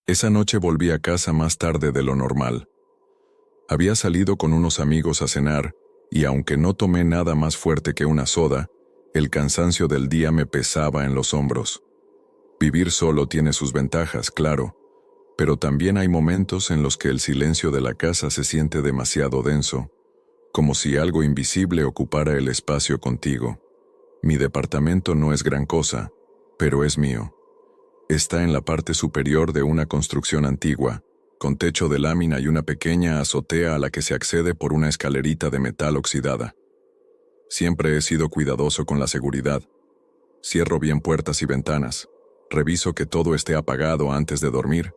Esa noche volví a casa más tarde de lo normal. Había salido con unos amigos a cenar, y aunque no tomé nada más fuerte que una soda, el cansancio del día me pesaba en los hombros. Vivir solo tiene sus ventajas, claro, pero también hay momentos en los que el silencio de la casa se siente demasiado denso, como si algo invisible ocupara el espacio contigo. Mi departamento no es gran cosa, pero es mío. Está en la parte superior de una construcción antigua, con techo de lámina y una pequeña azotea a la que se accede por una escalerita de metal oxidada. Siempre he sido cuidadoso con la seguridad. Cierro bien puertas y ventanas, reviso que todo esté apagado antes de dormir,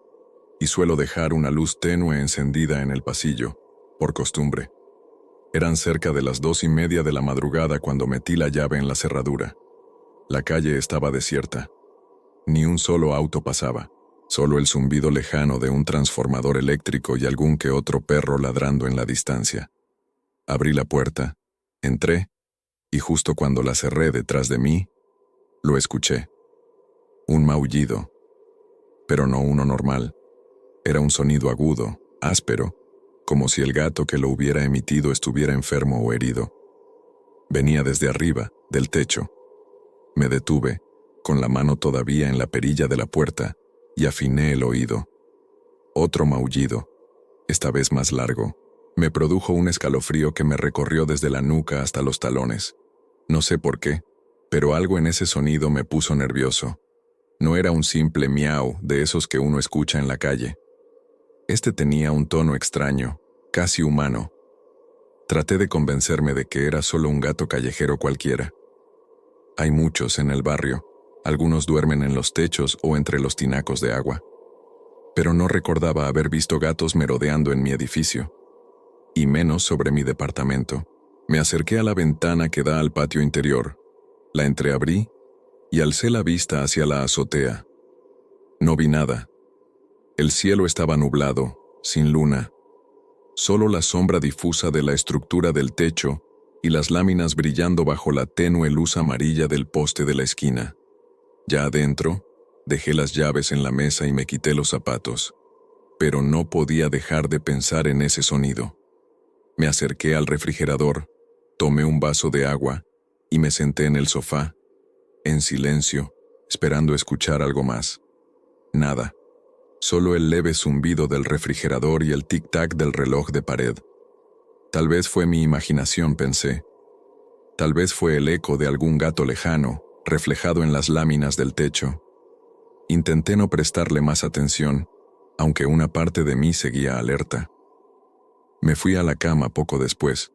y suelo dejar una luz tenue encendida en el pasillo, por costumbre. Eran cerca de las 2:30 de la madrugada cuando metí la llave en la cerradura. La calle estaba desierta. Ni un solo auto pasaba, solo el zumbido lejano de un transformador eléctrico y algún que otro perro ladrando en la distancia. Abrí la puerta, entré, y justo cuando la cerré detrás de mí, lo escuché. Un maullido, pero no uno normal. Era un sonido agudo, áspero, como si el gato que lo hubiera emitido estuviera enfermo o herido. Venía desde arriba, del techo. Me detuve, con la mano todavía en la perilla de la puerta, y afiné el oído. Otro maullido, esta vez más largo, me produjo un escalofrío que me recorrió desde la nuca hasta los talones. No sé por qué, pero algo en ese sonido me puso nervioso. No era un simple miau de esos que uno escucha en la calle. Este tenía un tono extraño, casi humano. Traté de convencerme de que era solo un gato callejero cualquiera. Hay muchos en el barrio. Algunos duermen en los techos o entre los tinacos de agua. Pero no recordaba haber visto gatos merodeando en mi edificio, y menos sobre mi departamento. Me acerqué a la ventana que da al patio interior, la entreabrí y alcé la vista hacia la azotea. No vi nada. El cielo estaba nublado, sin luna. Solo la sombra difusa de la estructura del techo y las láminas brillando bajo la tenue luz amarilla del poste de la esquina. Ya adentro, dejé las llaves en la mesa y me quité los zapatos, pero no podía dejar de pensar en ese sonido. Me acerqué al refrigerador, tomé un vaso de agua y me senté en el sofá, en silencio, esperando escuchar algo más. Nada, solo el leve zumbido del refrigerador y el tic-tac del reloj de pared. Tal vez fue mi imaginación, pensé. Tal vez fue el eco de algún gato lejano, reflejado en las láminas del techo. Intenté no prestarle más atención, aunque una parte de mí seguía alerta. Me fui a la cama poco después,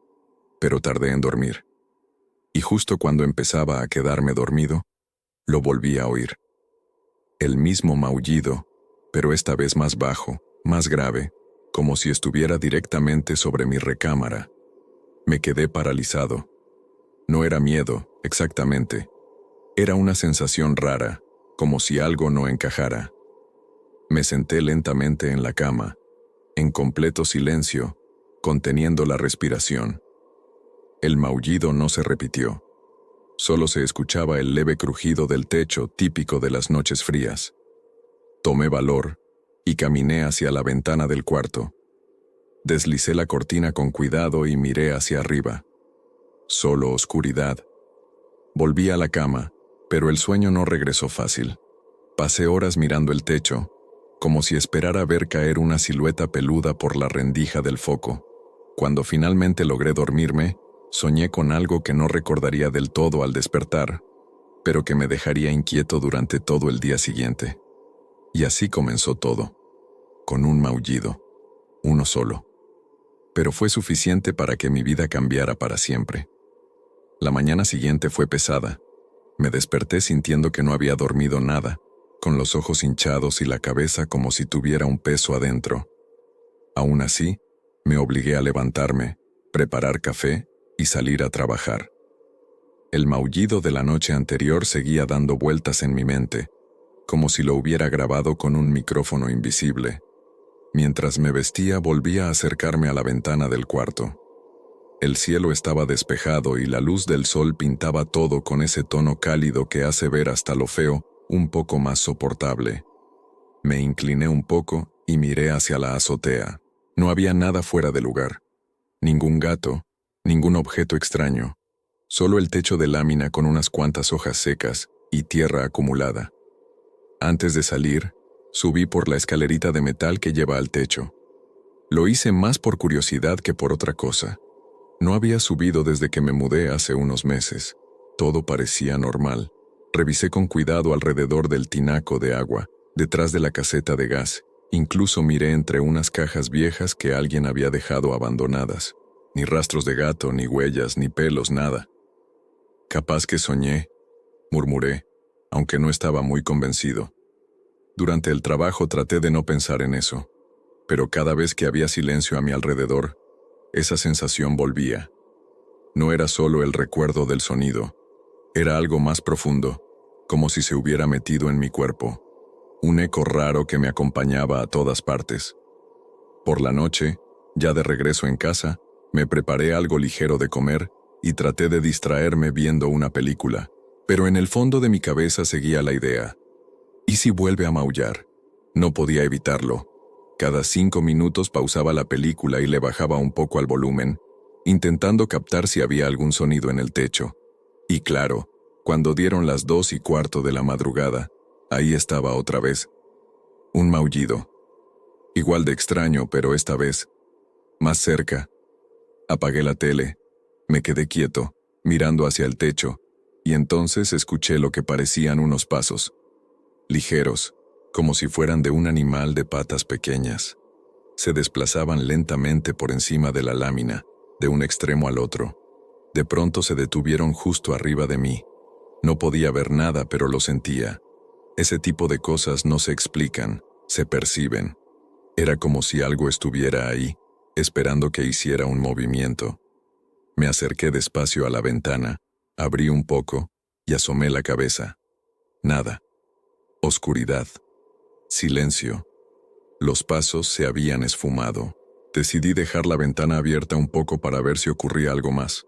pero tardé en dormir. Y justo cuando empezaba a quedarme dormido, lo volví a oír. El mismo maullido, pero esta vez más bajo, más grave, como si estuviera directamente sobre mi recámara. Me quedé paralizado. No era miedo, exactamente. Era una sensación rara, como si algo no encajara. Me senté lentamente en la cama, en completo silencio, conteniendo la respiración. El maullido no se repitió. Solo se escuchaba el leve crujido del techo típico de las noches frías. Tomé valor y caminé hacia la ventana del cuarto. Deslicé la cortina con cuidado y miré hacia arriba. Solo oscuridad. Volví a la cama, pero el sueño no regresó fácil. Pasé horas mirando el techo, como si esperara ver caer una silueta peluda por la rendija del foco. Cuando finalmente logré dormirme, soñé con algo que no recordaría del todo al despertar, pero que me dejaría inquieto durante todo el día siguiente. Y así comenzó todo, con un maullido, uno solo. Pero fue suficiente para que mi vida cambiara para siempre. La mañana siguiente fue pesada. Me desperté sintiendo que no había dormido nada, con los ojos hinchados y la cabeza como si tuviera un peso adentro. Aún así, me obligué a levantarme, preparar café y salir a trabajar. El maullido de la noche anterior seguía dando vueltas en mi mente, como si lo hubiera grabado con un micrófono invisible. Mientras me vestía, volví a acercarme a la ventana del cuarto. El cielo estaba despejado y la luz del sol pintaba todo con ese tono cálido que hace ver hasta lo feo un poco más soportable. Me incliné un poco y miré hacia la azotea. No había nada fuera de lugar. Ningún gato, ningún objeto extraño. Solo el techo de lámina con unas cuantas hojas secas y tierra acumulada. Antes de salir, subí por la escalerita de metal que lleva al techo. Lo hice más por curiosidad que por otra cosa. No había subido desde que me mudé hace unos meses. Todo parecía normal. Revisé con cuidado alrededor del tinaco de agua, detrás de la caseta de gas. Incluso miré entre unas cajas viejas que alguien había dejado abandonadas. Ni rastros de gato, ni huellas, ni pelos, nada. Capaz que soñé, murmuré, aunque no estaba muy convencido. Durante el trabajo traté de no pensar en eso, pero cada vez que había silencio a mi alrededor, esa sensación volvía. No era solo el recuerdo del sonido, era algo más profundo, como si se hubiera metido en mi cuerpo. Un eco raro que me acompañaba a todas partes. Por la noche, ya de regreso en casa, me preparé algo ligero de comer y traté de distraerme viendo una película, pero en el fondo de mi cabeza seguía la idea. ¿Y si vuelve a maullar? No podía evitarlo. Cada 5 minutos pausaba la película y le bajaba un poco al volumen, intentando captar si había algún sonido en el techo. Y claro, cuando dieron las 2:15 de la madrugada, ahí estaba otra vez. Un maullido. Igual de extraño, pero esta vez, más cerca. Apagué la tele, me quedé quieto, mirando hacia el techo, y entonces escuché lo que parecían unos pasos. Ligeros, como si fueran de un animal de patas pequeñas. Se desplazaban lentamente por encima de la lámina, de un extremo al otro. De pronto se detuvieron justo arriba de mí. No podía ver nada, pero lo sentía. Ese tipo de cosas no se explican, se perciben. Era como si algo estuviera ahí, esperando que hiciera un movimiento. Me acerqué despacio a la ventana, abrí un poco y asomé la cabeza. Nada. Oscuridad. Silencio. Los pasos se habían esfumado. Decidí dejar la ventana abierta un poco para ver si ocurría algo más.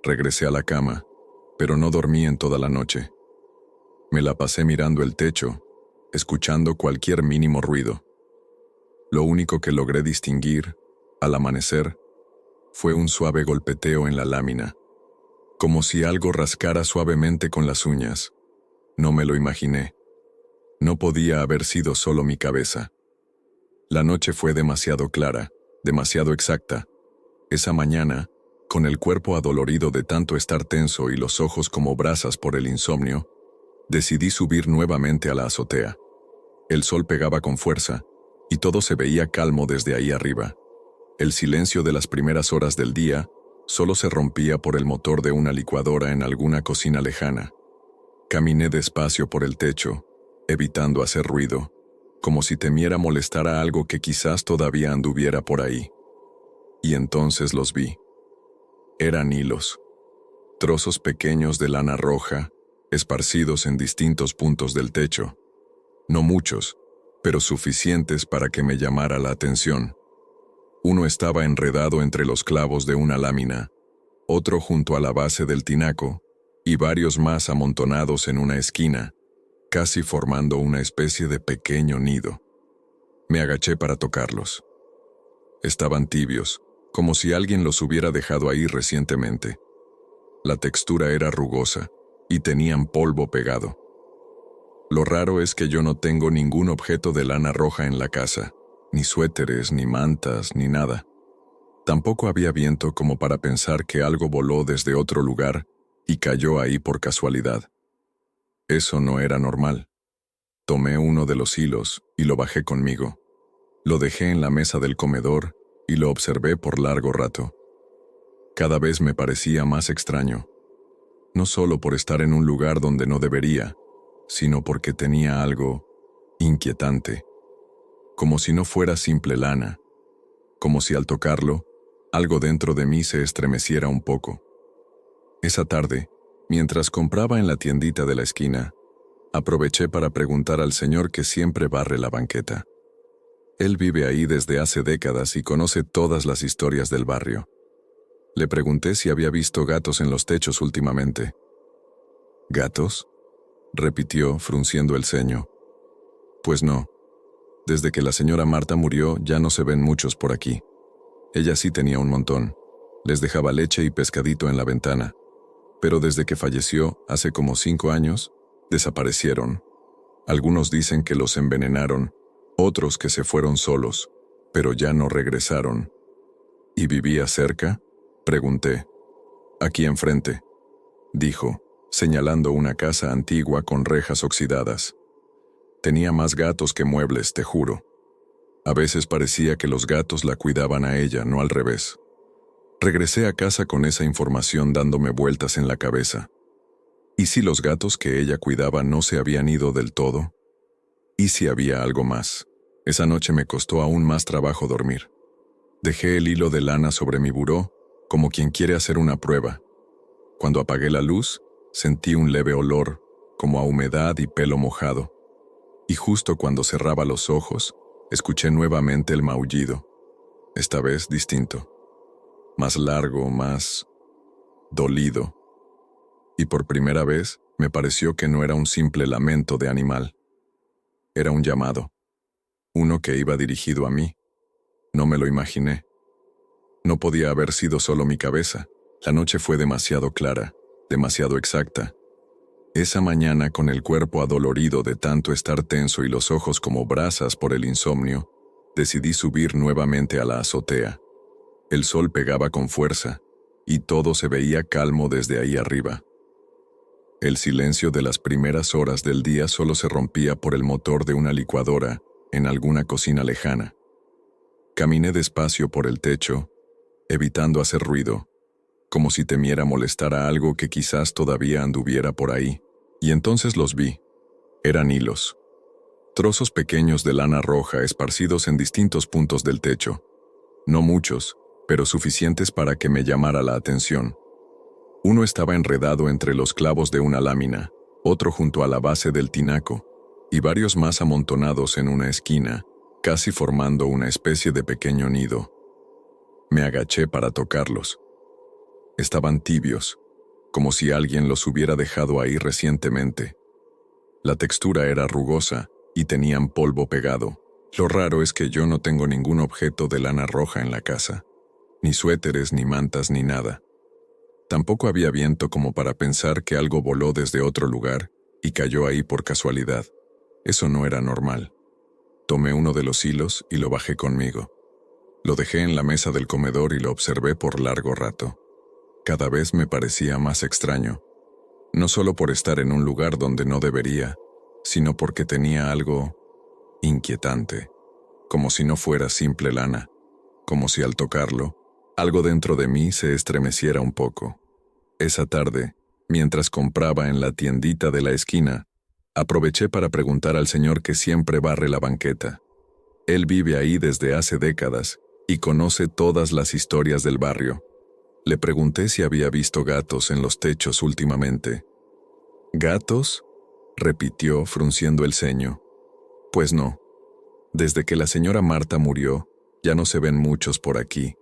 Regresé a la cama, pero no dormí en toda la noche. Me la pasé mirando el techo, escuchando cualquier mínimo ruido. Lo único que logré distinguir, al amanecer, fue un suave golpeteo en la lámina, como si algo rascara suavemente con las uñas. No me lo imaginé. No podía haber sido solo mi cabeza. La noche fue demasiado clara, demasiado exacta. Esa mañana, con el cuerpo adolorido de tanto estar tenso y los ojos como brasas por el insomnio, decidí subir nuevamente a la azotea. El sol pegaba con fuerza, y todo se veía calmo desde ahí arriba. El silencio de las primeras horas del día solo se rompía por el motor de una licuadora en alguna cocina lejana. Caminé despacio por el techo, evitando hacer ruido, como si temiera molestar a algo que quizás todavía anduviera por ahí. Y entonces los vi. Eran hilos, trozos pequeños de lana roja, esparcidos en distintos puntos del techo. No muchos, pero suficientes para que me llamara la atención. Uno estaba enredado entre los clavos de una lámina, otro junto a la base del tinaco, y varios más amontonados en una esquina, casi formando una especie de pequeño nido. Me agaché para tocarlos. Estaban tibios, como si alguien los hubiera dejado ahí recientemente. La textura era rugosa, y tenían polvo pegado. Lo raro es que yo no tengo ningún objeto de lana roja en la casa, ni suéteres, ni mantas, ni nada. Tampoco había viento como para pensar que algo voló desde otro lugar y cayó ahí por casualidad. Eso no era normal. Tomé uno de los hilos y lo bajé conmigo. Lo dejé en la mesa del comedor y lo observé por largo rato. Cada vez me parecía más extraño. No solo por estar en un lugar donde no debería, sino porque tenía algo inquietante. Como si no fuera simple lana. Como si al tocarlo, algo dentro de mí se estremeciera un poco. Esa tarde, mientras compraba en la tiendita de la esquina, aproveché para preguntar al señor que siempre barre la banqueta. Él vive ahí desde hace décadas y conoce todas las historias del barrio. Le pregunté si había visto gatos en los techos últimamente. ¿Gatos?, repitió, frunciendo el ceño. Pues no, Desde que la señora Marta murió, ya no se ven muchos por aquí. Ella sí tenía un montón. Les dejaba leche y pescadito en la ventana. Pero desde que falleció, hace como 5 años, desaparecieron. Algunos dicen que los envenenaron, otros que se fueron solos, pero ya no regresaron. ¿Y vivía cerca?, pregunté. Aquí enfrente, dijo, señalando una casa antigua con rejas oxidadas. Tenía más gatos que muebles, te juro. A veces parecía que los gatos la cuidaban a ella, no al revés. Regresé a casa con esa información dándome vueltas en la cabeza. ¿Y si los gatos que ella cuidaba no se habían ido del todo? ¿Y si había algo más? Esa noche me costó aún más trabajo dormir. Dejé el hilo de lana sobre mi buró, como quien quiere hacer una prueba. Cuando apagué la luz, sentí un leve olor, como a humedad y pelo mojado. Y justo cuando cerraba los ojos, escuché nuevamente el maullido. Esta vez distinto. Más largo, más dolido. Y por primera vez me pareció que no era un simple lamento de animal. Era un llamado. Uno que iba dirigido a mí. No me lo imaginé. No podía haber sido solo mi cabeza. La noche fue demasiado clara, demasiado exacta. Esa mañana, con el cuerpo adolorido de tanto estar tenso y los ojos como brasas por el insomnio, decidí subir nuevamente a la azotea. El sol pegaba con fuerza, y todo se veía calmo desde ahí arriba. El silencio de las primeras horas del día solo se rompía por el motor de una licuadora en alguna cocina lejana. Caminé despacio por el techo, evitando hacer ruido, como si temiera molestar a algo que quizás todavía anduviera por ahí, y entonces los vi. Eran hilos. Trozos pequeños de lana roja esparcidos en distintos puntos del techo. No muchos, pero suficientes para que me llamara la atención. Uno estaba enredado entre los clavos de una lámina, otro junto a la base del tinaco, y varios más amontonados en una esquina, casi formando una especie de pequeño nido. Me agaché para tocarlos. Estaban tibios, como si alguien los hubiera dejado ahí recientemente. La textura era rugosa y tenían polvo pegado. Lo raro es que yo no tengo ningún objeto de lana roja en la casa. Ni suéteres, ni mantas, ni nada. Tampoco había viento como para pensar que algo voló desde otro lugar y cayó ahí por casualidad. Eso no era normal. Tomé uno de los hilos y lo bajé conmigo. Lo dejé en la mesa del comedor y lo observé por largo rato. Cada vez me parecía más extraño, no solo por estar en un lugar donde no debería, sino porque tenía algo inquietante, como si no fuera simple lana, como si al tocarlo, algo dentro de mí se estremeciera un poco. Esa tarde, mientras compraba en la tiendita de la esquina, aproveché para preguntar al señor que siempre barre la banqueta. Él vive ahí desde hace décadas y conoce todas las historias del barrio. Le pregunté si había visto gatos en los techos últimamente. ¿Gatos?, repitió, frunciendo el ceño. Pues no. Desde que la señora Marta murió, ya no se ven muchos por aquí.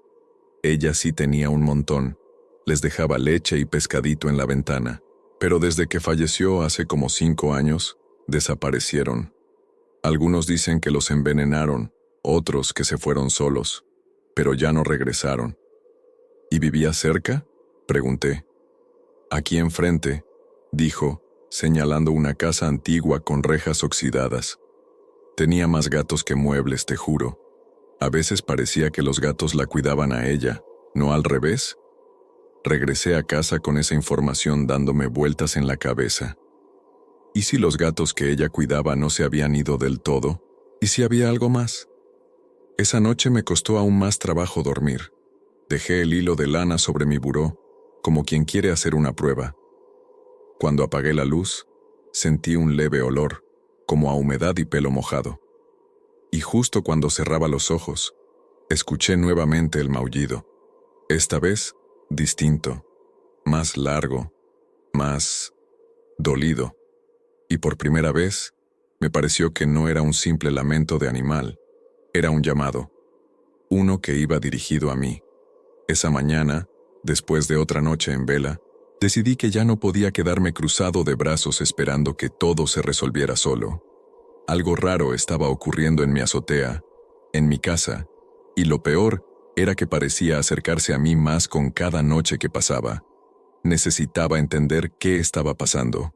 Ella sí tenía un montón. Les dejaba leche y pescadito en la ventana. Pero desde que falleció hace como 5 años, desaparecieron. Algunos dicen que los envenenaron, otros que se fueron solos, pero ya no regresaron. ¿Y vivía cerca?, pregunté. Aquí enfrente, dijo, señalando una casa antigua con rejas oxidadas. Tenía más gatos que muebles, te juro. A veces parecía que los gatos la cuidaban a ella, ¿no al revés? Regresé a casa con esa información dándome vueltas en la cabeza. ¿Y si los gatos que ella cuidaba no se habían ido del todo? ¿Y si había algo más? Esa noche me costó aún más trabajo dormir. Dejé el hilo de lana sobre mi buró, como quien quiere hacer una prueba. Cuando apagué la luz, sentí un leve olor, como a humedad y pelo mojado. Y justo cuando cerraba los ojos, escuché nuevamente el maullido. Esta vez, distinto, más largo, más dolido. Y por primera vez, me pareció que no era un simple lamento de animal, era un llamado. Uno que iba dirigido a mí. Esa mañana, después de otra noche en vela, decidí que ya no podía quedarme cruzado de brazos esperando que todo se resolviera solo. Algo raro estaba ocurriendo en mi azotea, en mi casa, y lo peor era que parecía acercarse a mí más con cada noche que pasaba. Necesitaba entender qué estaba pasando,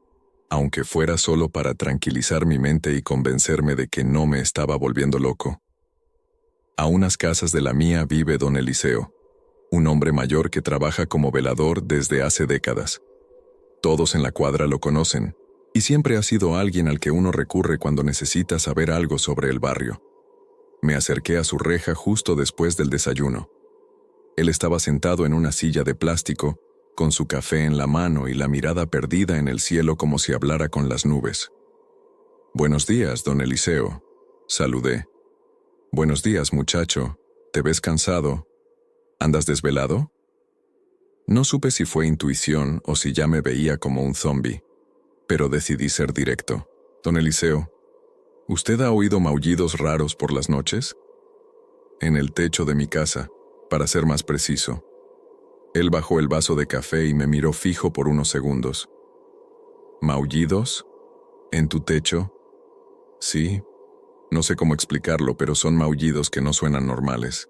aunque fuera solo para tranquilizar mi mente y convencerme de que no me estaba volviendo loco. A unas casas de la mía vive don Eliseo, un hombre mayor que trabaja como velador desde hace décadas. Todos en la cuadra lo conocen, y siempre ha sido alguien al que uno recurre cuando necesita saber algo sobre el barrio. Me acerqué a su reja justo después del desayuno. Él estaba sentado en una silla de plástico, con su café en la mano y la mirada perdida en el cielo como si hablara con las nubes. «Buenos días, don Eliseo», saludé. «Buenos días, muchacho. ¿Te ves cansado? ¿Andas desvelado?» No supe si fue intuición o si ya me veía como un zombi, pero decidí ser directo. «Don Eliseo, ¿usted ha oído maullidos raros por las noches?» «En el techo de mi casa, para ser más preciso». Él bajó el vaso de café y me miró fijo por unos segundos. «¿Maullidos? ¿En tu techo?» «Sí. No sé cómo explicarlo, pero son maullidos que no suenan normales.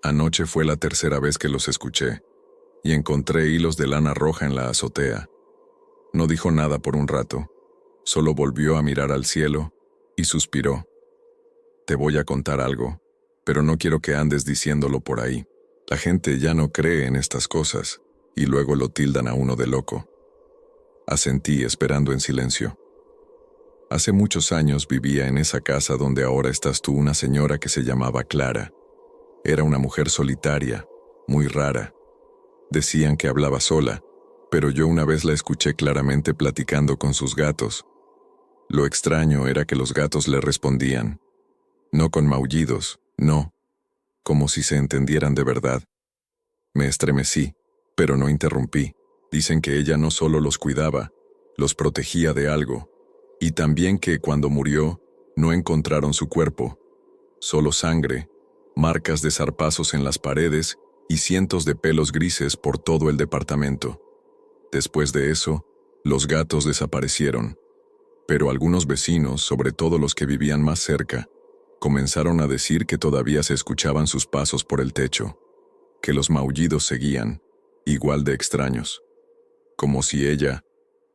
Anoche fue la tercera vez que los escuché, y encontré hilos de lana roja en la azotea». No dijo nada por un rato, solo volvió a mirar al cielo y suspiró. «Te voy a contar algo, pero no quiero que andes diciéndolo por ahí. La gente ya no cree en estas cosas, y luego lo tildan a uno de loco». Asentí esperando en silencio. Hace muchos años vivía en esa casa donde ahora estás tú, una señora que se llamaba Clara. Era una mujer solitaria, muy rara. Decían que hablaba sola, pero yo una vez la escuché claramente platicando con sus gatos. Lo extraño era que los gatos le respondían, no con maullidos, no, como si se entendieran de verdad. Me estremecí, pero no interrumpí. Dicen que ella no solo los cuidaba, los protegía de algo, y también que cuando murió, no encontraron su cuerpo, solo sangre, marcas de zarpazos en las paredes y cientos de pelos grises por todo el departamento. Después de eso, los gatos desaparecieron, pero algunos vecinos, sobre todo los que vivían más cerca, comenzaron a decir que todavía se escuchaban sus pasos por el techo, que los maullidos seguían, igual de extraños, como si ella,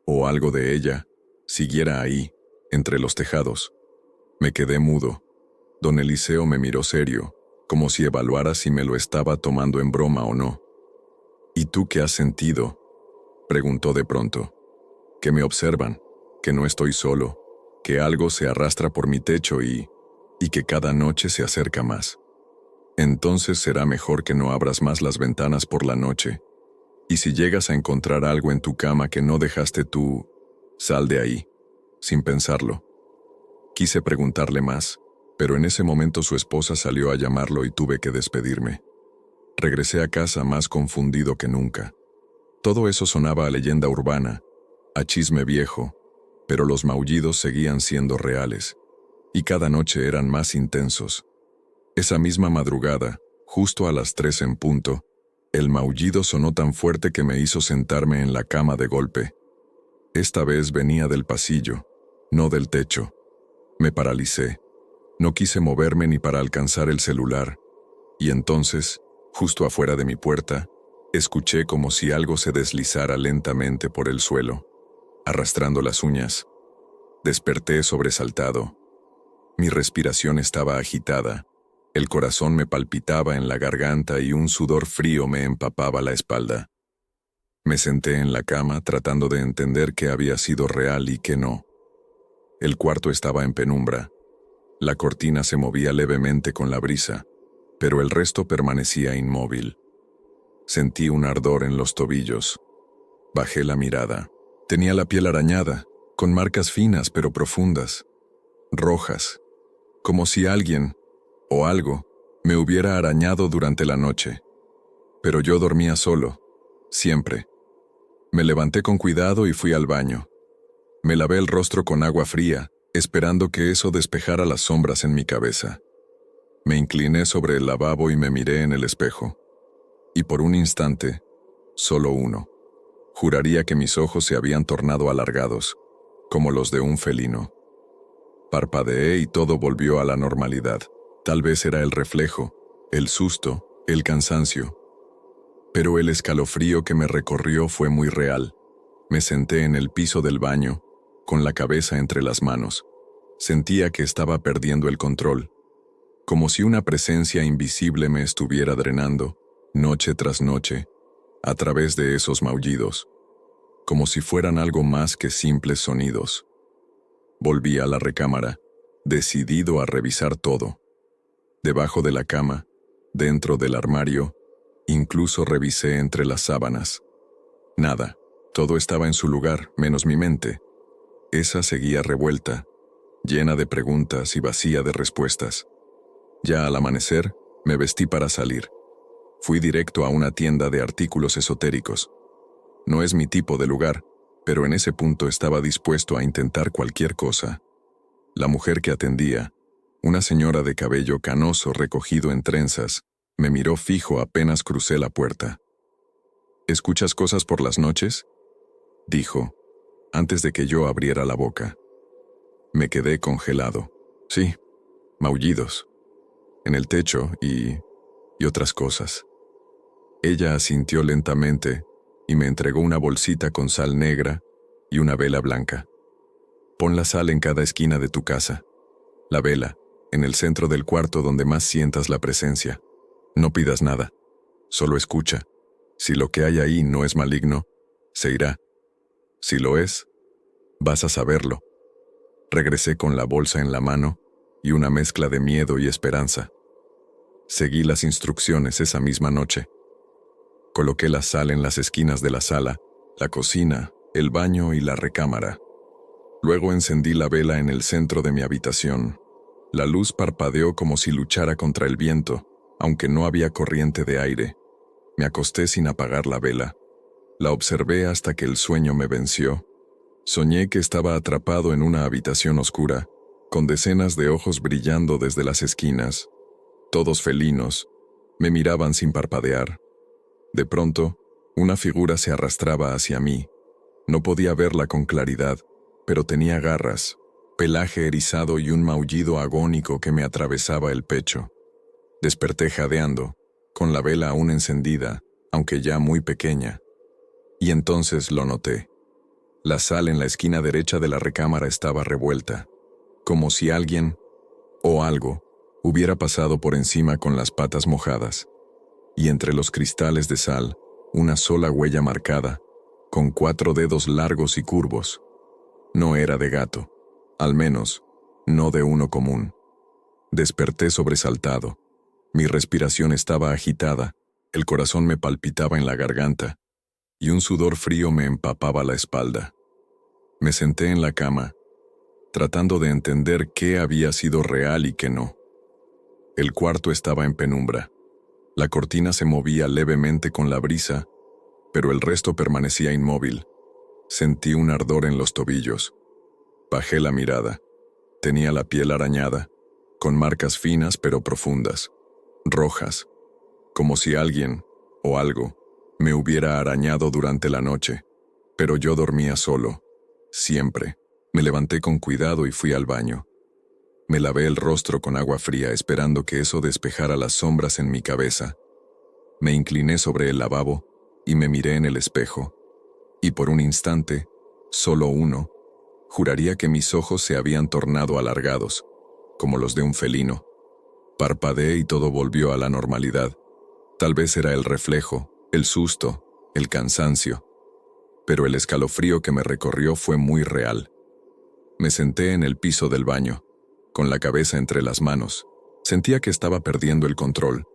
o algo de ella, siguiera ahí, entre los tejados. Me quedé mudo. Don Eliseo me miró serio, como si evaluara si me lo estaba tomando en broma o no. «¿Y tú qué has sentido?», preguntó de pronto. «Que me observan, que no estoy solo, que algo se arrastra por mi techo y que cada noche se acerca más. Entonces será mejor que no abras más las ventanas por la noche. Y si llegas a encontrar algo en tu cama que no dejaste tú, sal de ahí», sin pensarlo. Quise preguntarle más, pero en ese momento su esposa salió a llamarlo y tuve que despedirme. Regresé a casa más confundido que nunca. Todo eso sonaba a leyenda urbana, a chisme viejo, pero los maullidos seguían siendo reales, y cada noche eran más intensos. Esa misma madrugada, justo a las 3 en punto, el maullido sonó tan fuerte que me hizo sentarme en la cama de golpe. Esta vez venía del pasillo, no del techo. Me paralicé. No quise moverme ni para alcanzar el celular, y entonces, justo afuera de mi puerta, escuché como si algo se deslizara lentamente por el suelo, arrastrando las uñas. Desperté sobresaltado. Mi respiración estaba agitada, el corazón me palpitaba en la garganta y un sudor frío me empapaba la espalda. Me senté en la cama tratando de entender qué había sido real y qué no. El cuarto estaba en penumbra. La cortina se movía levemente con la brisa, pero el resto permanecía inmóvil. Sentí un ardor en los tobillos. Bajé la mirada. Tenía la piel arañada, con marcas finas pero profundas, rojas, como si alguien, o algo, me hubiera arañado durante la noche. Pero yo dormía solo, siempre. Me levanté con cuidado y fui al baño. Me lavé el rostro con agua fría, esperando que eso despejara las sombras en mi cabeza. Me incliné sobre el lavabo y me miré en el espejo. Y por un instante, solo uno, juraría que mis ojos se habían tornado alargados, como los de un felino. Parpadeé y todo volvió a la normalidad. Tal vez era el reflejo, el susto, el cansancio. Pero el escalofrío que me recorrió fue muy real. Me senté en el piso del baño, con la cabeza entre las manos. Sentía que estaba perdiendo el control, como si una presencia invisible me estuviera drenando, noche tras noche, a través de esos maullidos, como si fueran algo más que simples sonidos. Volví a la recámara, decidido a revisar todo. Debajo de la cama, dentro del armario, incluso revisé entre las sábanas. Nada, todo estaba en su lugar, menos mi mente. Esa seguía revuelta, llena de preguntas y vacía de respuestas. Ya al amanecer, me vestí para salir. Fui directo a una tienda de artículos esotéricos. No es mi tipo de lugar, pero en ese punto estaba dispuesto a intentar cualquier cosa. La mujer que atendía, una señora de cabello canoso recogido en trenzas, me miró fijo apenas crucé la puerta. ¿Escuchas cosas por las noches?, dijo, antes de que yo abriera la boca. Me quedé congelado. Sí, maullidos. En el techo y otras cosas. Ella asintió lentamente y me entregó una bolsita con sal negra y una vela blanca. Pon la sal en cada esquina de tu casa. La vela, en el centro del cuarto donde más sientas la presencia. No pidas nada, solo escucha. Si lo que hay ahí no es maligno, se irá. Si lo es, vas a saberlo. Regresé con la bolsa en la mano y una mezcla de miedo y esperanza. Seguí las instrucciones esa misma noche. Coloqué la sal en las esquinas de la sala, la cocina, el baño y la recámara. Luego encendí la vela en el centro de mi habitación. La luz parpadeó como si luchara contra el viento, aunque no había corriente de aire. Me acosté sin apagar la vela. La observé hasta que el sueño me venció. Soñé que estaba atrapado en una habitación oscura, con decenas de ojos brillando desde las esquinas. Todos felinos, me miraban sin parpadear. De pronto, una figura se arrastraba hacia mí. No podía verla con claridad, pero tenía garras, pelaje erizado y un maullido agónico que me atravesaba el pecho. Desperté jadeando, con la vela aún encendida, aunque ya muy pequeña. Y entonces lo noté. La sal en la esquina derecha de la recámara estaba revuelta, como si alguien, o algo, hubiera pasado por encima con las patas mojadas. Y entre los cristales de sal, una sola huella marcada, con 4 dedos largos y curvos. No era de gato, al menos, no de uno común. Desperté sobresaltado. Mi respiración estaba agitada, el corazón me palpitaba en la garganta, y un sudor frío me empapaba la espalda. Me senté en la cama, tratando de entender qué había sido real y qué no. El cuarto estaba en penumbra. La cortina se movía levemente con la brisa, pero el resto permanecía inmóvil. Sentí un ardor en los tobillos. Bajé la mirada. Tenía la piel arañada, con marcas finas pero profundas, rojas, como si alguien, o algo, me hubiera arañado durante la noche. Pero yo dormía solo, siempre. Me levanté con cuidado y fui al baño. Me lavé el rostro con agua fría esperando que eso despejara las sombras en mi cabeza. Me incliné sobre el lavabo y me miré en el espejo. Y por un instante, solo uno, juraría que mis ojos se habían tornado alargados, como los de un felino. Parpadeé y todo volvió a la normalidad. Tal vez era el reflejo, el susto, el cansancio. Pero el escalofrío que me recorrió fue muy real. Me senté en el piso del baño, con la cabeza entre las manos. Sentía que estaba perdiendo el control,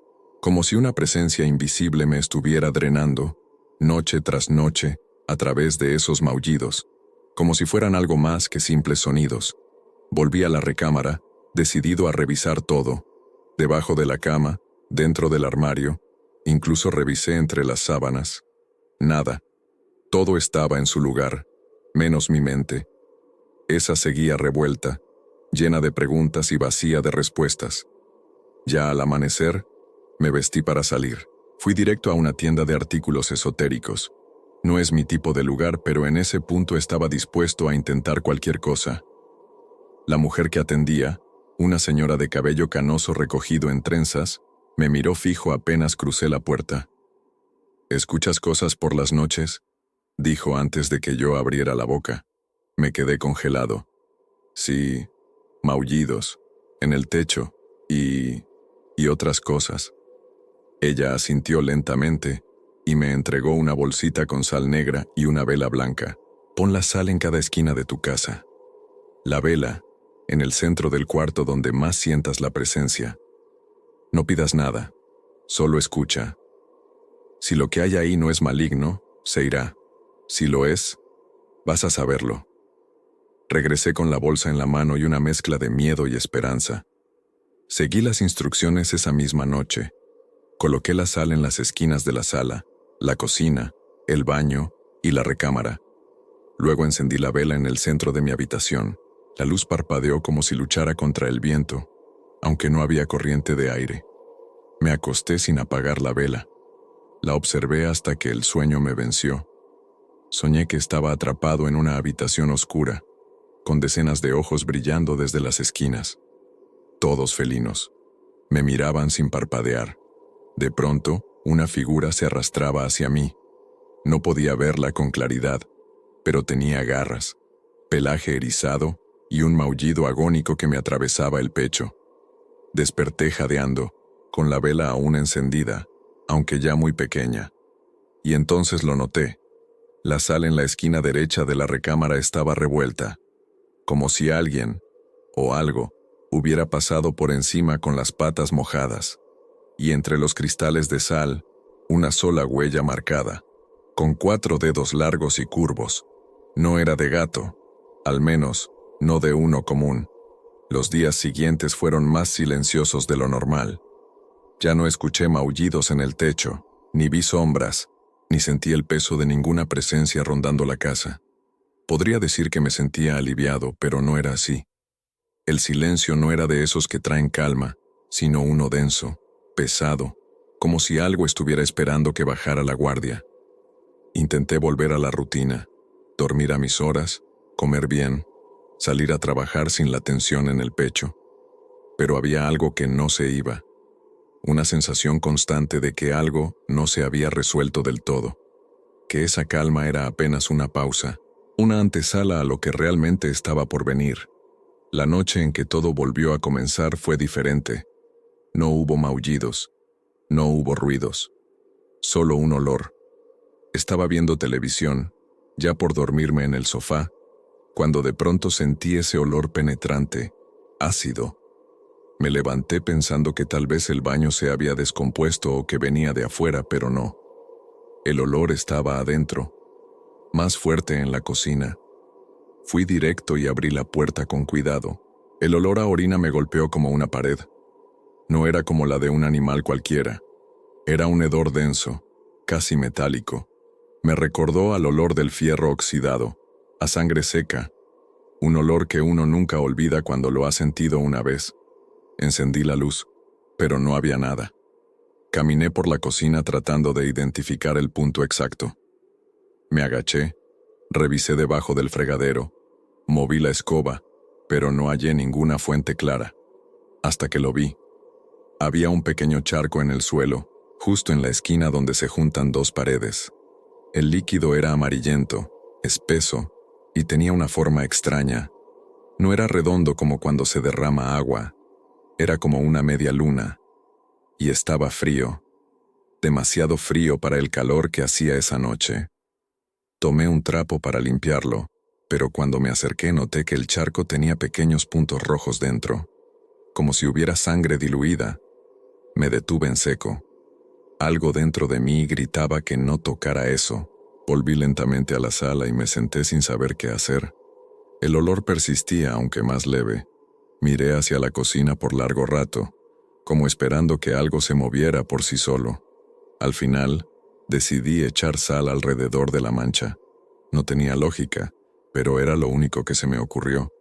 como si una presencia invisible me estuviera drenando, noche tras noche, a través de esos maullidos, como si fueran algo más que simples sonidos. Volví a la recámara, decidido a revisar todo. Debajo de la cama, dentro del armario, incluso revisé entre las sábanas. Nada. Todo estaba en su lugar, menos mi mente. Esa seguía revuelta, llena de preguntas y vacía de respuestas. Ya al amanecer, me vestí para salir. Fui directo a una tienda de artículos esotéricos. No es mi tipo de lugar, pero en ese punto estaba dispuesto a intentar cualquier cosa. La mujer que atendía, una señora de cabello canoso recogido en trenzas, me miró fijo apenas crucé la puerta. «¿Escuchas cosas por las noches?», dijo antes de que yo abriera la boca. Me quedé congelado. Sí, maullidos, en el techo, y otras cosas. Ella asintió lentamente y me entregó una bolsita con sal negra y una vela blanca. «Pon la sal en cada esquina de tu casa. La vela, en el centro del cuarto donde más sientas la presencia. No pidas nada, solo escucha. Si lo que hay ahí no es maligno, se irá. Si lo es, vas a saberlo». Regresé con la bolsa en la mano y una mezcla de miedo y esperanza. Seguí las instrucciones esa misma noche. Coloqué la sal en las esquinas de la sala, la cocina, el baño y la recámara. Luego encendí la vela en el centro de mi habitación. La luz parpadeó como si luchara contra el viento, aunque no había corriente de aire. Me acosté sin apagar la vela. La observé hasta que el sueño me venció. Soñé que estaba atrapado en una habitación oscura, con decenas de ojos brillando desde las esquinas. Todos felinos. Me miraban sin parpadear. De pronto, una figura se arrastraba hacia mí. No podía verla con claridad, pero tenía garras, pelaje erizado y un maullido agónico que me atravesaba el pecho. Desperté jadeando, con la vela aún encendida, aunque ya muy pequeña. Y entonces lo noté. La sal en la esquina derecha de la recámara estaba revuelta, como si alguien, o algo, hubiera pasado por encima con las patas mojadas, y entre los cristales de sal, una sola huella marcada, con 4 dedos largos y curvos. No era de gato, al menos, no de uno común. Los días siguientes fueron más silenciosos de lo normal. Ya no escuché maullidos en el techo, ni vi sombras, ni sentí el peso de ninguna presencia rondando la casa. Podría decir que me sentía aliviado, pero no era así. El silencio no era de esos que traen calma, sino uno denso, pesado, como si algo estuviera esperando que bajara la guardia. Intenté volver a la rutina, dormir a mis horas, comer bien, salir a trabajar sin la tensión en el pecho. Pero había algo que no se iba. Una sensación constante de que algo no se había resuelto del todo. Que esa calma era apenas una pausa, una antesala a lo que realmente estaba por venir. La noche en que todo volvió a comenzar fue diferente. No hubo maullidos, no hubo ruidos, solo un olor. Estaba viendo televisión, ya por dormirme en el sofá, cuando de pronto sentí ese olor penetrante, ácido. Me levanté pensando que tal vez el baño se había descompuesto o que venía de afuera, pero no. El olor estaba adentro, más fuerte en la cocina. Fui directo y abrí la puerta con cuidado. El olor a orina me golpeó como una pared. No era como la de un animal cualquiera. Era un hedor denso, casi metálico. Me recordó al olor del fierro oxidado, a sangre seca, un olor que uno nunca olvida cuando lo ha sentido una vez. Encendí la luz, pero no había nada. Caminé por la cocina tratando de identificar el punto exacto. Me agaché, revisé debajo del fregadero, moví la escoba, pero no hallé ninguna fuente clara. Hasta que lo vi. Había un pequeño charco en el suelo, justo en la esquina donde se juntan 2 paredes. El líquido era amarillento, espeso, y tenía una forma extraña. No era redondo como cuando se derrama agua. Era como una media luna. Y estaba frío. Demasiado frío para el calor que hacía esa noche. Tomé un trapo para limpiarlo, pero cuando me acerqué noté que el charco tenía pequeños puntos rojos dentro, como si hubiera sangre diluida. Me detuve en seco. Algo dentro de mí gritaba que no tocara eso. Volví lentamente a la sala y me senté sin saber qué hacer. El olor persistía, aunque más leve. Miré hacia la cocina por largo rato, como esperando que algo se moviera por sí solo. Al final, decidí echar sal alrededor de la mancha. No tenía lógica, pero era lo único que se me ocurrió.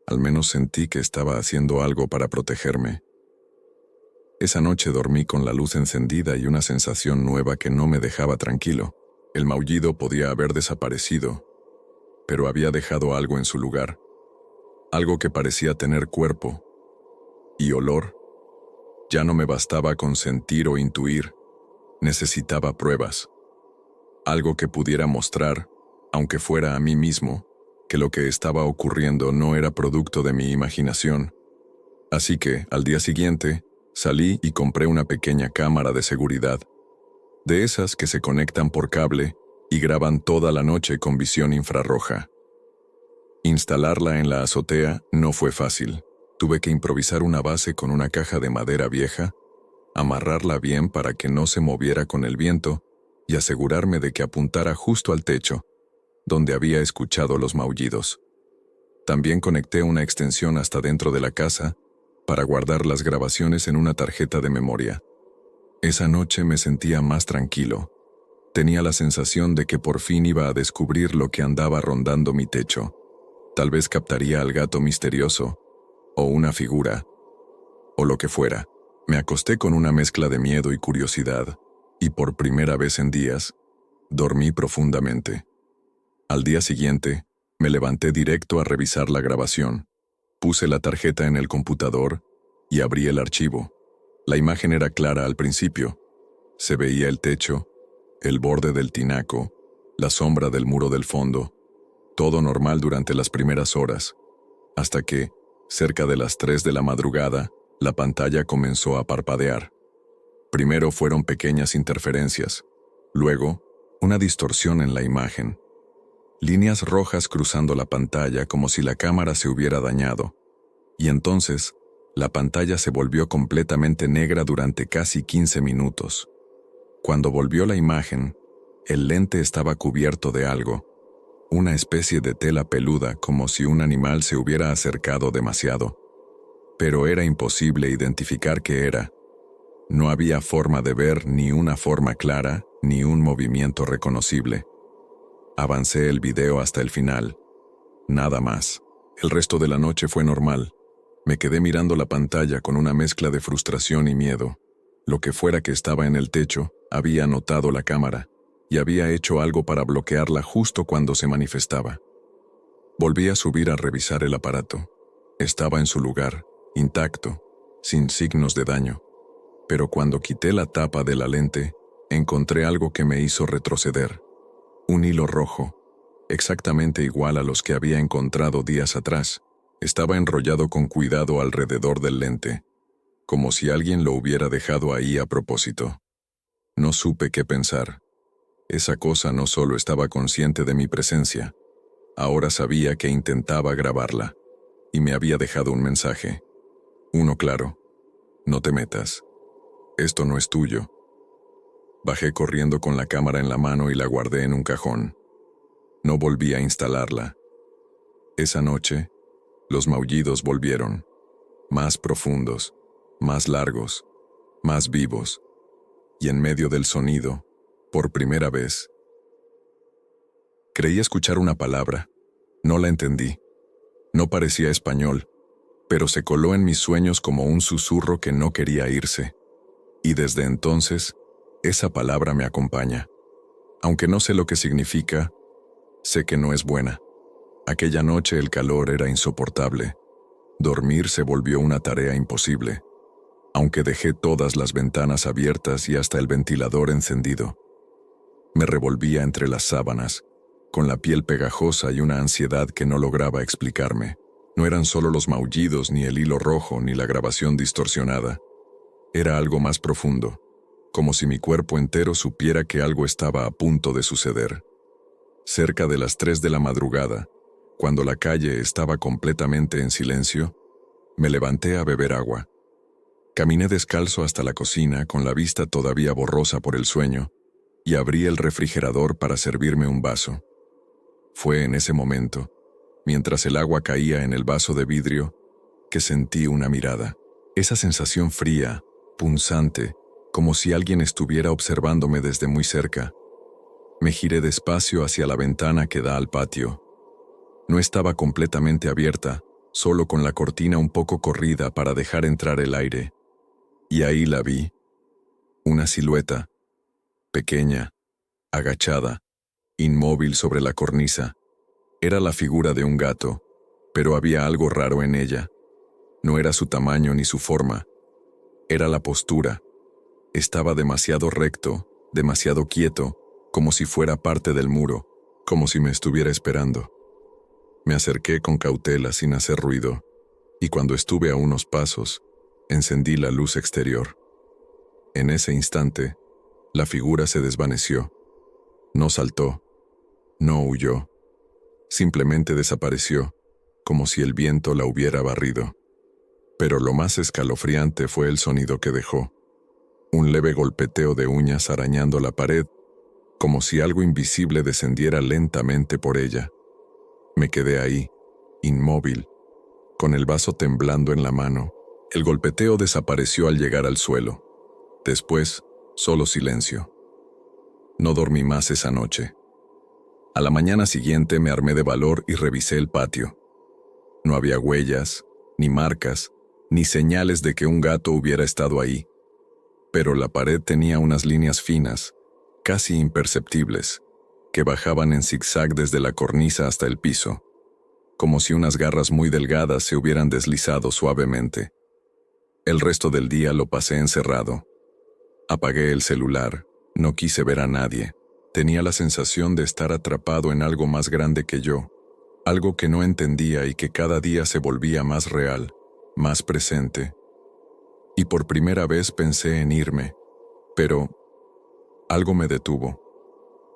Al menos sentí que estaba haciendo algo para protegerme. Esa noche dormí con la luz encendida y una sensación nueva que no me dejaba tranquilo. El maullido podía haber desaparecido, pero había dejado algo en su lugar. algo que parecía tener cuerpo y olor. Ya no me bastaba con sentir o intuir, necesitaba pruebas. Algo que pudiera mostrar, aunque fuera a mí mismo, que lo que estaba ocurriendo no era producto de mi imaginación. Así que, al día siguiente, salí y compré una pequeña cámara de seguridad, de esas que se conectan por cable y graban toda la noche con visión infrarroja. Instalarla en la azotea no fue fácil. Tuve que improvisar una base con una caja de madera vieja, amarrarla bien para que no se moviera con el viento y asegurarme de que apuntara justo al techo, donde había escuchado los maullidos. También conecté una extensión hasta dentro de la casa para guardar las grabaciones en una tarjeta de memoria. Esa noche me sentía más tranquilo. Tenía la sensación de que por fin iba a descubrir lo que andaba rondando mi techo. Tal vez captaría al gato misterioso, o una figura, o lo que fuera. Me acosté con una mezcla de miedo y curiosidad, y por primera vez en días, dormí profundamente. Al día siguiente, me levanté directo a revisar la grabación. Puse la tarjeta en el computador y abrí el archivo. La imagen era clara al principio. Se veía el techo, el borde del tinaco, la sombra del muro del fondo, todo normal durante las primeras horas, hasta que, cerca de las 3 de la madrugada, la pantalla comenzó a parpadear. Primero fueron pequeñas interferencias, luego, una distorsión en la imagen. Líneas rojas cruzando la pantalla como si la cámara se hubiera dañado, y entonces, la pantalla se volvió completamente negra durante casi 15 minutos. Cuando volvió la imagen, el lente estaba cubierto de algo, una especie de tela peluda como si un animal se hubiera acercado demasiado. Pero era imposible identificar qué era. No había forma de ver ni una forma clara, ni un movimiento reconocible. Avancé el video hasta el final. Nada más. El resto de la noche fue normal. Me quedé mirando la pantalla con una mezcla de frustración y miedo. Lo que fuera que estaba en el techo, había notado la cámara, y había hecho algo para bloquearla justo cuando se manifestaba. Volví a subir a revisar el aparato. Estaba en su lugar, intacto, sin signos de daño. Pero cuando quité la tapa de la lente, encontré algo que me hizo retroceder. Un hilo rojo, exactamente igual a los que había encontrado días atrás. Estaba enrollado con cuidado alrededor del lente, como si alguien lo hubiera dejado ahí a propósito. No supe qué pensar. Esa cosa no solo estaba consciente de mi presencia, ahora sabía que intentaba grabarla, y me había dejado un mensaje. Uno claro: no te metas. Esto no es tuyo. Bajé corriendo con la cámara en la mano y la guardé en un cajón. No volví a instalarla. Esa noche, los maullidos volvieron, más profundos, más largos, más vivos, y en medio del sonido, por primera vez, creí escuchar una palabra. No la entendí. No parecía español, pero se coló en mis sueños como un susurro que no quería irse. Y desde entonces, esa palabra me acompaña. Aunque no sé lo que significa, sé que no es buena. Aquella noche el calor era insoportable. Dormir se volvió una tarea imposible, aunque dejé todas las ventanas abiertas y hasta el ventilador encendido. Me revolvía entre las sábanas, con la piel pegajosa y una ansiedad que no lograba explicarme. No eran solo los maullidos, ni el hilo rojo, ni la grabación distorsionada. Era algo más profundo, como si mi cuerpo entero supiera que algo estaba a punto de suceder. Cerca de las 3 de la madrugada, cuando la calle estaba completamente en silencio, me levanté a beber agua. Caminé descalzo hasta la cocina con la vista todavía borrosa por el sueño y abrí el refrigerador para servirme un vaso. Fue en ese momento, mientras el agua caía en el vaso de vidrio, que sentí una mirada. Esa sensación fría, punzante, como si alguien estuviera observándome desde muy cerca. Me giré despacio hacia la ventana que da al patio. No estaba completamente abierta, solo con la cortina un poco corrida para dejar entrar el aire. Y ahí la vi. Una silueta, pequeña, agachada, inmóvil sobre la cornisa. Era la figura de un gato, Pero había algo raro en ella. No era su tamaño ni su forma. Era la postura. Estaba demasiado recto, demasiado quieto, como si fuera parte del muro, como si me estuviera esperando. Me acerqué con cautela sin hacer ruido, y cuando estuve a unos pasos, encendí la luz exterior. En ese instante, la figura se desvaneció. No saltó, no huyó, simplemente desapareció, como si el viento la hubiera barrido. Pero lo más escalofriante fue el sonido que dejó. Un leve golpeteo de uñas arañando la pared, como si algo invisible descendiera lentamente por ella. Me quedé ahí, inmóvil, con el vaso temblando en la mano. El golpeteo desapareció al llegar al suelo. Después, solo silencio. No dormí más esa noche. A la mañana siguiente me armé de valor y revisé el patio. No había huellas, ni marcas, ni señales de que un gato hubiera estado ahí. Pero la pared tenía unas líneas finas, casi imperceptibles, que bajaban en zigzag desde la cornisa hasta el piso, como si unas garras muy delgadas se hubieran deslizado suavemente. El resto del día lo pasé encerrado. Apagué el celular, no quise ver a nadie. Tenía la sensación de estar atrapado en algo más grande que yo, algo que no entendía y que cada día se volvía más real, más presente. Y por primera vez pensé en irme, pero algo me detuvo.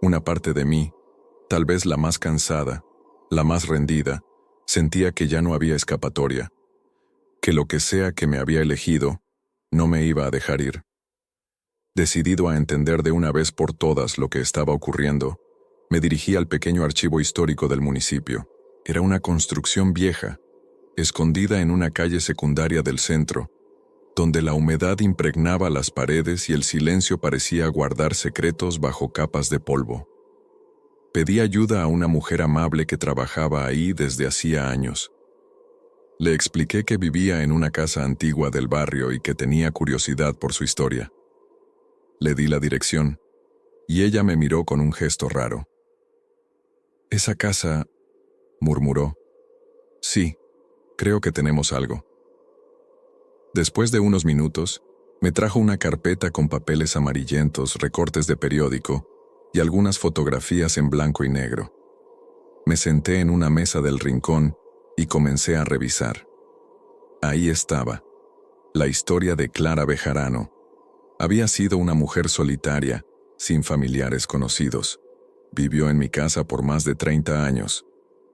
Una parte de mí, tal vez la más cansada, la más rendida, sentía que ya no había escapatoria, que lo que sea que me había elegido, no me iba a dejar ir. Decidido a entender de una vez por todas lo que estaba ocurriendo, me dirigí al pequeño archivo histórico del municipio. Era una construcción vieja, escondida en una calle secundaria del centro, donde la humedad impregnaba las paredes y el silencio parecía guardar secretos bajo capas de polvo. Pedí ayuda a una mujer amable que trabajaba ahí desde hacía años. Le expliqué que vivía en una casa antigua del barrio y que tenía curiosidad por su historia. Le di la dirección, y ella me miró con un gesto raro. «Esa casa», murmuró. «Sí, creo que tenemos algo». Después de unos minutos, me trajo una carpeta con papeles amarillentos, recortes de periódico y algunas fotografías en blanco y negro. Me senté en una mesa del rincón y comencé a revisar. Ahí estaba, la historia de Clara Bejarano. Había sido una mujer solitaria, sin familiares conocidos. Vivió en mi casa por más de 30 años.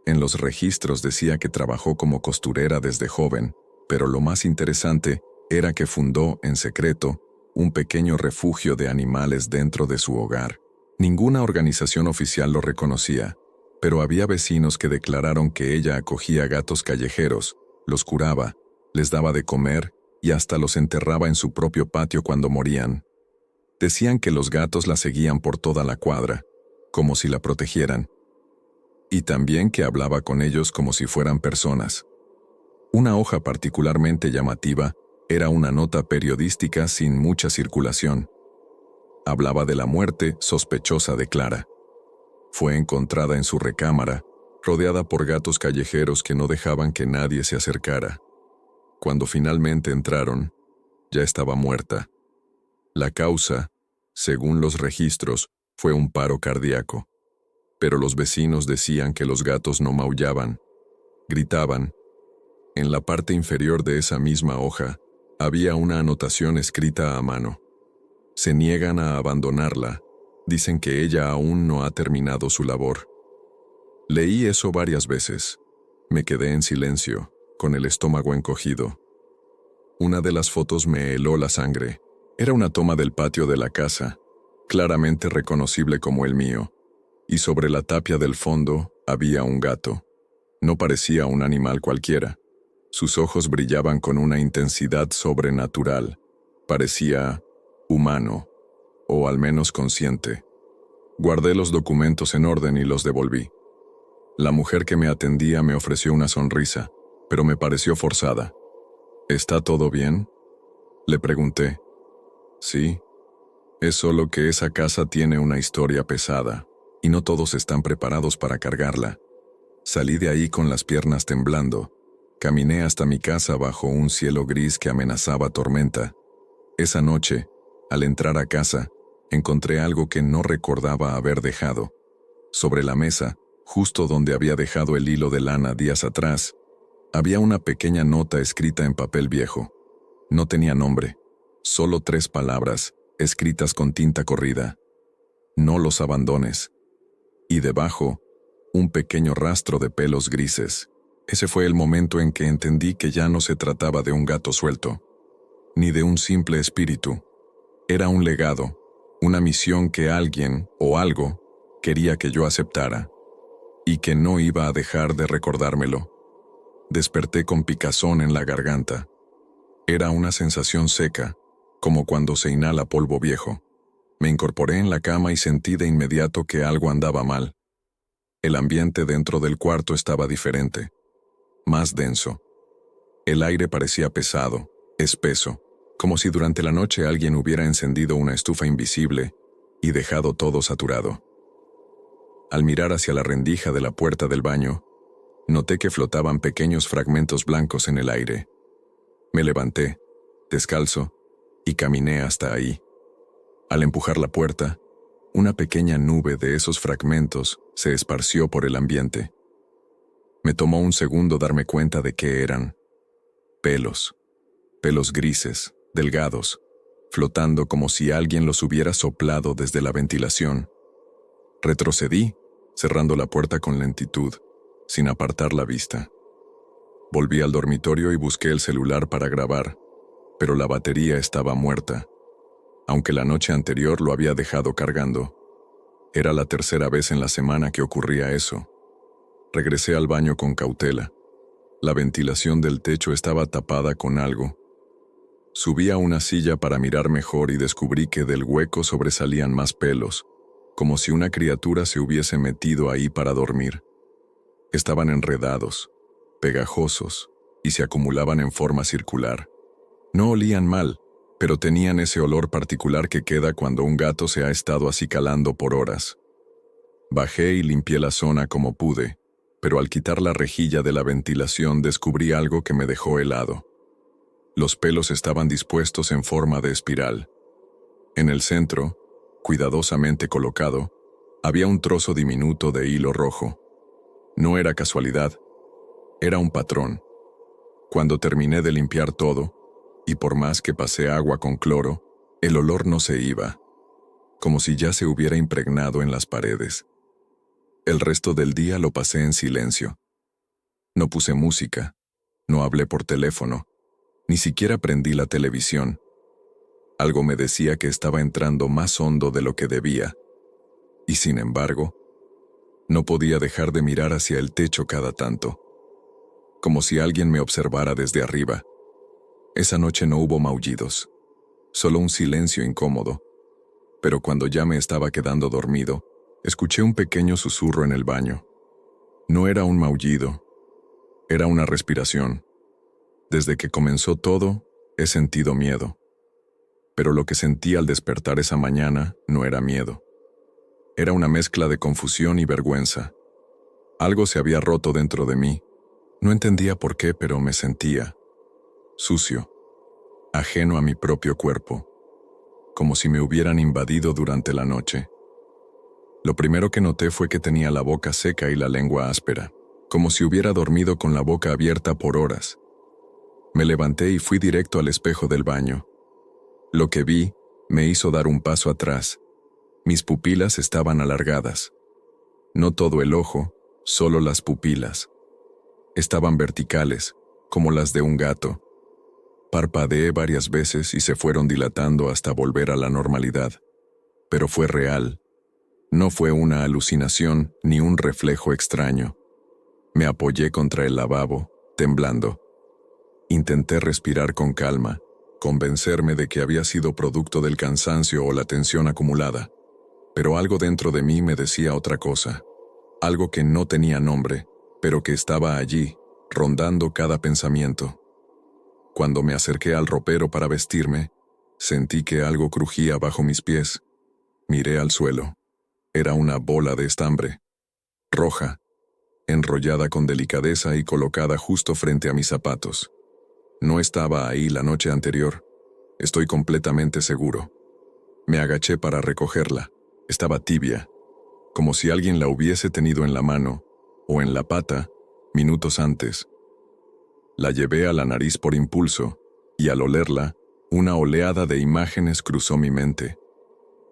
En los registros decía que trabajó como costurera desde joven, pero lo más interesante era que fundó, en secreto, un pequeño refugio de animales dentro de su hogar. Ninguna organización oficial lo reconocía, pero había vecinos que declararon que ella acogía gatos callejeros, los curaba, les daba de comer y hasta los enterraba en su propio patio cuando morían. Decían que los gatos la seguían por toda la cuadra, como si la protegieran, y también que hablaba con ellos como si fueran personas. Una hoja particularmente llamativa era una nota periodística sin mucha circulación. Hablaba de la muerte sospechosa de Clara. Fue encontrada en su recámara, rodeada por gatos callejeros que no dejaban que nadie se acercara. Cuando finalmente entraron, ya estaba muerta. La causa, según los registros, fue un paro cardíaco. Pero los vecinos decían que los gatos no maullaban, gritaban. En la parte inferior de esa misma hoja había una anotación escrita a mano. Se niegan a abandonarla, dicen que ella aún no ha terminado su labor. Leí eso varias veces. Me quedé en silencio, con el estómago encogido. Una de las fotos me heló la sangre. Era una toma del patio de la casa, claramente reconocible como el mío, y sobre la tapia del fondo había un gato. No parecía un animal cualquiera. Sus ojos brillaban con una intensidad sobrenatural. Parecía humano, o al menos consciente. Guardé los documentos en orden y los devolví. La mujer que me atendía me ofreció una sonrisa, pero me pareció forzada. ¿Está todo bien?, le pregunté. Sí, es solo que esa casa tiene una historia pesada, y no todos están preparados para cargarla. Salí de ahí con las piernas temblando. Caminé hasta mi casa bajo un cielo gris que amenazaba tormenta. Esa noche, al entrar a casa, encontré algo que no recordaba haber dejado. Sobre la mesa, justo donde había dejado el hilo de lana días atrás, había una pequeña nota escrita en papel viejo. No tenía nombre, solo 3 palabras, escritas con tinta corrida. No los abandones. Y debajo, un pequeño rastro de pelos grises. Ese fue el momento en que entendí que ya no se trataba de un gato suelto, ni de un simple espíritu. Era un legado, una misión que alguien o algo quería que yo aceptara, y que no iba a dejar de recordármelo. Desperté con picazón en la garganta. Era una sensación seca, como cuando se inhala polvo viejo. Me incorporé en la cama y sentí de inmediato que algo andaba mal. El ambiente dentro del cuarto estaba diferente, más denso. El aire parecía pesado, espeso, como si durante la noche alguien hubiera encendido una estufa invisible y dejado todo saturado. Al mirar hacia la rendija de la puerta del baño, noté que flotaban pequeños fragmentos blancos en el aire. Me levanté, descalzo, y caminé hasta ahí. Al empujar la puerta, una pequeña nube de esos fragmentos se esparció por el ambiente. Me tomó un segundo darme cuenta de qué eran. Pelos. Pelos grises, delgados, flotando como si alguien los hubiera soplado desde la ventilación. Retrocedí, cerrando la puerta con lentitud, sin apartar la vista. Volví al dormitorio y busqué el celular para grabar, pero la batería estaba muerta. Aunque la noche anterior lo había dejado cargando. Era la 3ª vez en la semana que ocurría eso. Regresé al baño con cautela. La ventilación del techo estaba tapada con algo. Subí a una silla para mirar mejor y descubrí que del hueco sobresalían más pelos, como si una criatura se hubiese metido ahí para dormir. Estaban enredados, pegajosos, y se acumulaban en forma circular. No olían mal, pero tenían ese olor particular que queda cuando un gato se ha estado acicalando por horas. Bajé y limpié la zona como pude, pero al quitar la rejilla de la ventilación descubrí algo que me dejó helado. Los pelos estaban dispuestos en forma de espiral. En el centro, cuidadosamente colocado, había un trozo diminuto de hilo rojo. No era casualidad, era un patrón. Cuando terminé de limpiar todo, y por más que pasé agua con cloro, el olor no se iba, como si ya se hubiera impregnado en las paredes. El resto del día lo pasé en silencio. No puse música, no hablé por teléfono, ni siquiera prendí la televisión. Algo me decía que estaba entrando más hondo de lo que debía, y sin embargo, no podía dejar de mirar hacia el techo cada tanto, como si alguien me observara desde arriba. Esa noche no hubo maullidos, solo un silencio incómodo, pero cuando ya me estaba quedando dormido, escuché un pequeño susurro en el baño. No era un maullido, era una respiración. Desde que comenzó todo, he sentido miedo. Pero lo que sentí al despertar esa mañana no era miedo. Era una mezcla de confusión y vergüenza. Algo se había roto dentro de mí. No entendía por qué, pero me sentía sucio, ajeno a mi propio cuerpo, como si me hubieran invadido durante la noche. Lo primero que noté fue que tenía la boca seca y la lengua áspera, como si hubiera dormido con la boca abierta por horas. Me levanté y fui directo al espejo del baño. Lo que vi me hizo dar un paso atrás. Mis pupilas estaban alargadas. No todo el ojo, solo las pupilas. Estaban verticales, como las de un gato. Parpadeé varias veces y se fueron dilatando hasta volver a la normalidad. Pero fue real. No fue una alucinación ni un reflejo extraño. Me apoyé contra el lavabo, temblando. Intenté respirar con calma, convencerme de que había sido producto del cansancio o la tensión acumulada. Pero algo dentro de mí me decía otra cosa. Algo que no tenía nombre, pero que estaba allí, rondando cada pensamiento. Cuando me acerqué al ropero para vestirme, sentí que algo crujía bajo mis pies. Miré al suelo. Era una bola de estambre, roja, enrollada con delicadeza y colocada justo frente a mis zapatos. No estaba ahí la noche anterior. Estoy completamente seguro. Me agaché para recogerla. Estaba tibia, como si alguien la hubiese tenido en la mano, o en la pata, minutos antes. La llevé a la nariz por impulso, y al olerla, una oleada de imágenes cruzó mi mente.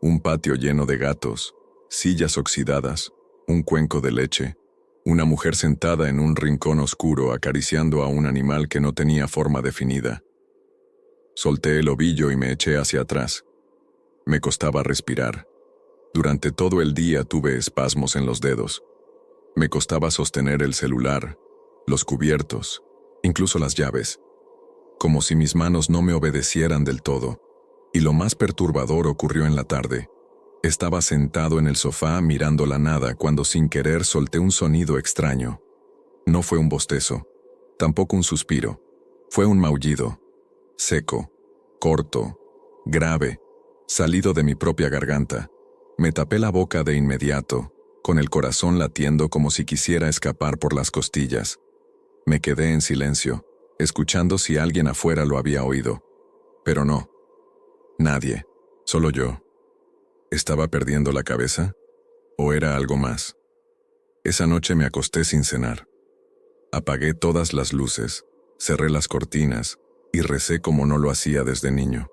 Un patio lleno de gatos, sillas oxidadas, un cuenco de leche, una mujer sentada en un rincón oscuro acariciando a un animal que no tenía forma definida. Solté el ovillo y me eché hacia atrás. Me costaba respirar. Durante todo el día tuve espasmos en los dedos. Me costaba sostener el celular, los cubiertos, incluso las llaves, como si mis manos no me obedecieran del todo. Y lo más perturbador ocurrió en la tarde. Estaba sentado en el sofá mirando la nada cuando sin querer solté un sonido extraño. No fue un bostezo, tampoco un suspiro. Fue un maullido, seco, corto, grave, salido de mi propia garganta. Me tapé la boca de inmediato, con el corazón latiendo como si quisiera escapar por las costillas. Me quedé en silencio, escuchando si alguien afuera lo había oído. Pero no. Nadie, solo yo. ¿Estaba perdiendo la cabeza? ¿O era algo más? Esa noche me acosté sin cenar. Apagué todas las luces, cerré las cortinas y recé como no lo hacía desde niño.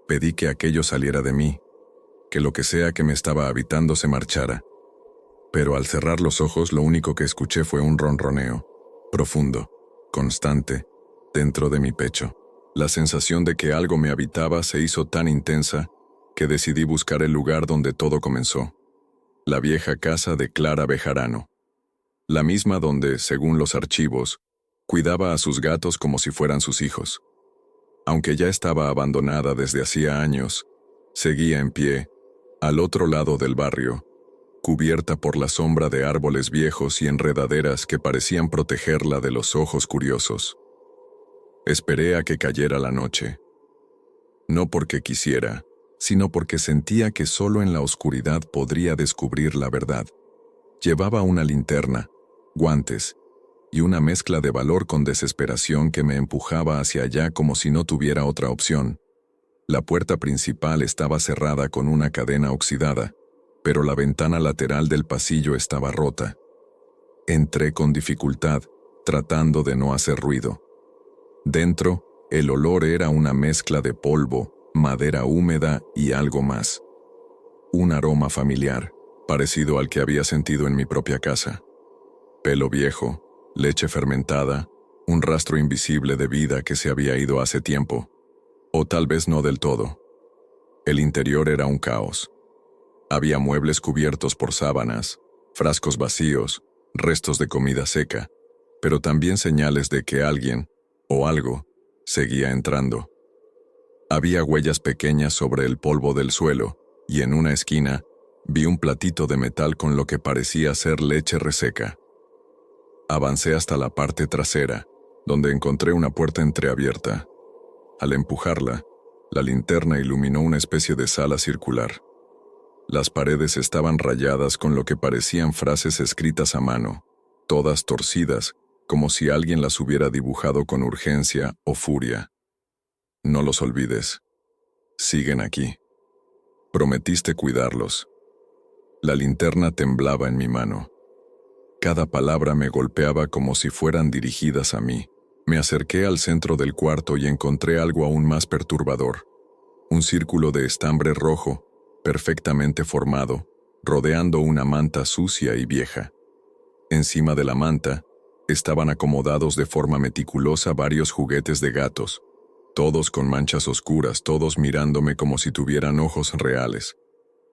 Pedí que aquello saliera de mí, que lo que sea que me estaba habitando se marchara. Pero al cerrar los ojos lo único que escuché fue un ronroneo, profundo, constante, dentro de mi pecho. La sensación de que algo me habitaba se hizo tan intensa que decidí buscar el lugar donde todo comenzó. La vieja casa de Clara Bejarano. La misma donde, según los archivos, cuidaba a sus gatos como si fueran sus hijos. Aunque ya estaba abandonada desde hacía años, seguía en pie, al otro lado del barrio, cubierta por la sombra de árboles viejos y enredaderas que parecían protegerla de los ojos curiosos. Esperé a que cayera la noche. No porque quisiera, sino porque sentía que solo en la oscuridad podría descubrir la verdad. Llevaba una linterna, guantes, y una mezcla de valor con desesperación que me empujaba hacia allá como si no tuviera otra opción. La puerta principal estaba cerrada con una cadena oxidada, pero la ventana lateral del pasillo estaba rota. Entré con dificultad, tratando de no hacer ruido. Dentro, el olor era una mezcla de polvo, madera húmeda y algo más. Un aroma familiar, parecido al que había sentido en mi propia casa. Pelo viejo, leche fermentada, un rastro invisible de vida que se había ido hace tiempo. O tal vez no del todo. El interior era un caos. Había muebles cubiertos por sábanas, frascos vacíos, restos de comida seca, pero también señales de que alguien, o algo, seguía entrando. Había huellas pequeñas sobre el polvo del suelo, y en una esquina, vi un platito de metal con lo que parecía ser leche reseca. Avancé hasta la parte trasera, donde encontré una puerta entreabierta. Al empujarla, la linterna iluminó una especie de sala circular. Las paredes estaban rayadas con lo que parecían frases escritas a mano, todas torcidas, como si alguien las hubiera dibujado con urgencia o furia. No los olvides. Siguen aquí. Prometiste cuidarlos. La linterna temblaba en mi mano. Cada palabra me golpeaba como si fueran dirigidas a mí. Me acerqué al centro del cuarto y encontré algo aún más perturbador. Un círculo de estambre rojo, perfectamente formado, rodeando una manta sucia y vieja. Encima de la manta, estaban acomodados de forma meticulosa varios juguetes de gatos, todos con manchas oscuras, todos mirándome como si tuvieran ojos reales.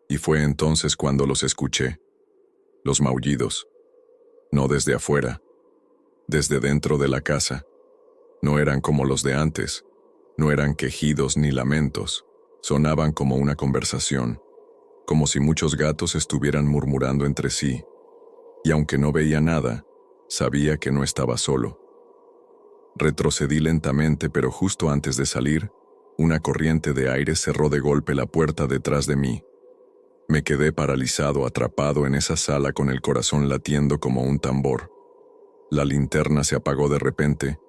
Y fue entonces cuando los escuché. Los maullidos. No desde afuera, desde dentro de la casa. No eran como los de antes, no eran quejidos ni lamentos, sonaban como una conversación, como si muchos gatos estuvieran murmurando entre sí. Y aunque no veía nada, sabía que no estaba solo. Retrocedí lentamente, pero justo antes de salir, una corriente de aire cerró de golpe la puerta detrás de mí. Me quedé paralizado, atrapado en esa sala con el corazón latiendo como un tambor. La linterna se apagó de repente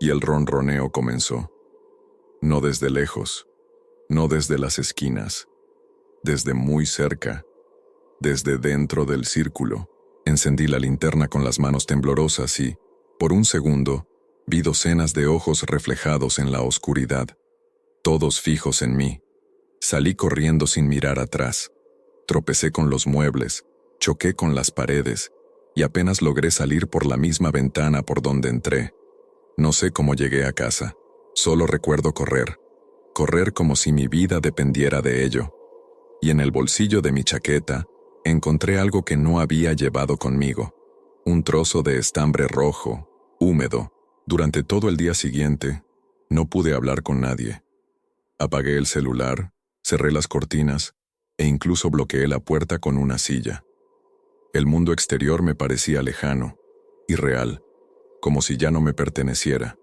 y el ronroneo comenzó. No desde lejos, no desde las esquinas, desde muy cerca, desde dentro del círculo. Encendí la linterna con las manos temblorosas y, por un segundo, vi docenas de ojos reflejados en la oscuridad, todos fijos en mí. Salí corriendo sin mirar atrás. Tropecé con los muebles, choqué con las paredes y apenas logré salir por la misma ventana por donde entré. No sé cómo llegué a casa. Solo recuerdo correr como si mi vida dependiera de ello. Y en el bolsillo de mi chaqueta encontré algo que no había llevado conmigo. Un trozo de estambre rojo, húmedo. Durante todo el día siguiente, no pude hablar con nadie. Apagué el celular, cerré las cortinas e incluso bloqueé la puerta con una silla. El mundo exterior me parecía lejano, irreal, como si ya no me perteneciera.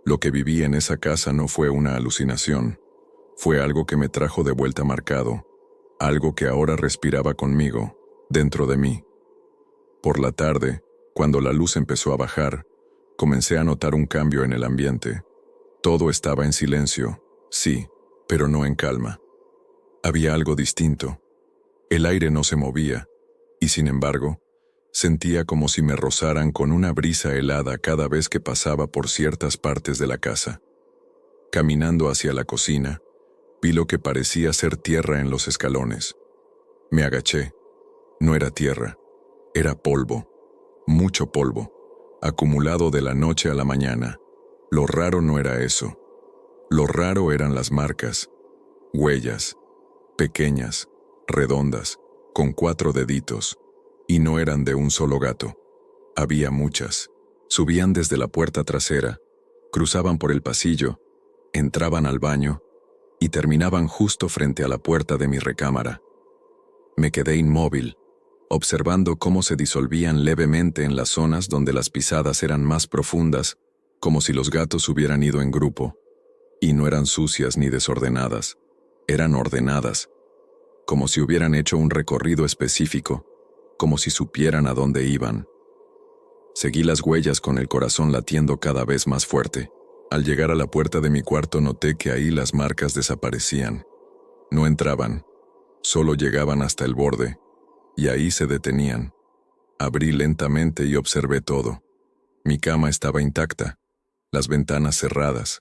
Lo que viví en esa casa no fue una alucinación, fue algo que me trajo de vuelta marcado, algo que ahora respiraba conmigo, dentro de mí. Por la tarde, cuando la luz empezó a bajar, comencé a notar un cambio en el ambiente. Todo estaba en silencio, sí, pero no en calma. Había algo distinto. El aire no se movía, y sin embargo, sentía como si me rozaran con una brisa helada cada vez que pasaba por ciertas partes de la casa. Caminando hacia la cocina, vi lo que parecía ser tierra en los escalones. Me agaché. No era tierra, era polvo, mucho polvo, acumulado de la noche a la mañana. Lo raro no era eso. Lo raro eran las marcas, huellas, pequeñas, redondas, con 4 deditos, y no eran de un solo gato. Había muchas. Subían desde la puerta trasera, cruzaban por el pasillo, entraban al baño y terminaban justo frente a la puerta de mi recámara. Me quedé inmóvil, observando cómo se disolvían levemente en las zonas donde las pisadas eran más profundas, como si los gatos hubieran ido en grupo. Y no eran sucias ni desordenadas, eran ordenadas, como si hubieran hecho un recorrido específico, como si supieran a dónde iban. Seguí las huellas con el corazón latiendo cada vez más fuerte. Al llegar a la puerta de mi cuarto noté que ahí las marcas desaparecían. No entraban, solo llegaban hasta el borde, y ahí se detenían. Abrí lentamente y observé todo. Mi cama estaba intacta, las ventanas cerradas,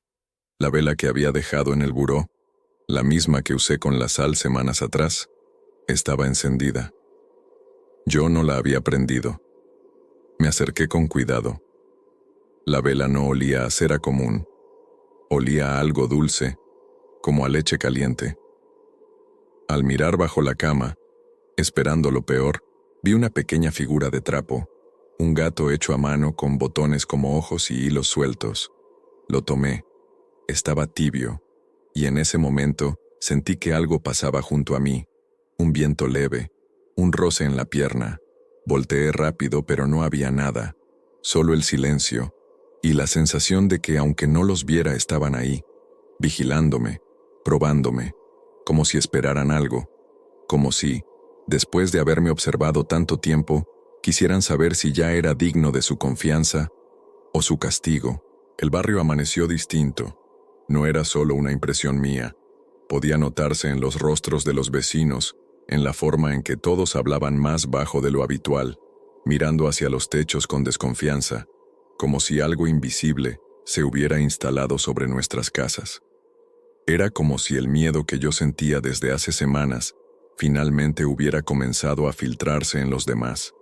la vela que había dejado en el buró, la misma que usé con la sal semanas atrás, estaba encendida. Yo no la había prendido. Me acerqué con cuidado. La vela no olía a cera común, olía a algo dulce, como a leche caliente. Al mirar bajo la cama, esperando lo peor, vi una pequeña figura de trapo, un gato hecho a mano con botones como ojos y hilos sueltos. Lo tomé. Estaba tibio, y en ese momento sentí que algo pasaba junto a mí, un viento leve, un roce en la pierna. Volteé rápido, pero no había nada, solo el silencio, y la sensación de que aunque no los viera estaban ahí, vigilándome, probándome, como si esperaran algo, como si, después de haberme observado tanto tiempo, quisieran saber si ya era digno de su confianza o su castigo. El barrio amaneció distinto. No era solo una impresión mía. Podía notarse en los rostros de los vecinos, en la forma en que todos hablaban más bajo de lo habitual, mirando hacia los techos con desconfianza, como si algo invisible se hubiera instalado sobre nuestras casas. Era como si el miedo que yo sentía desde hace semanas finalmente hubiera comenzado a filtrarse en los demás.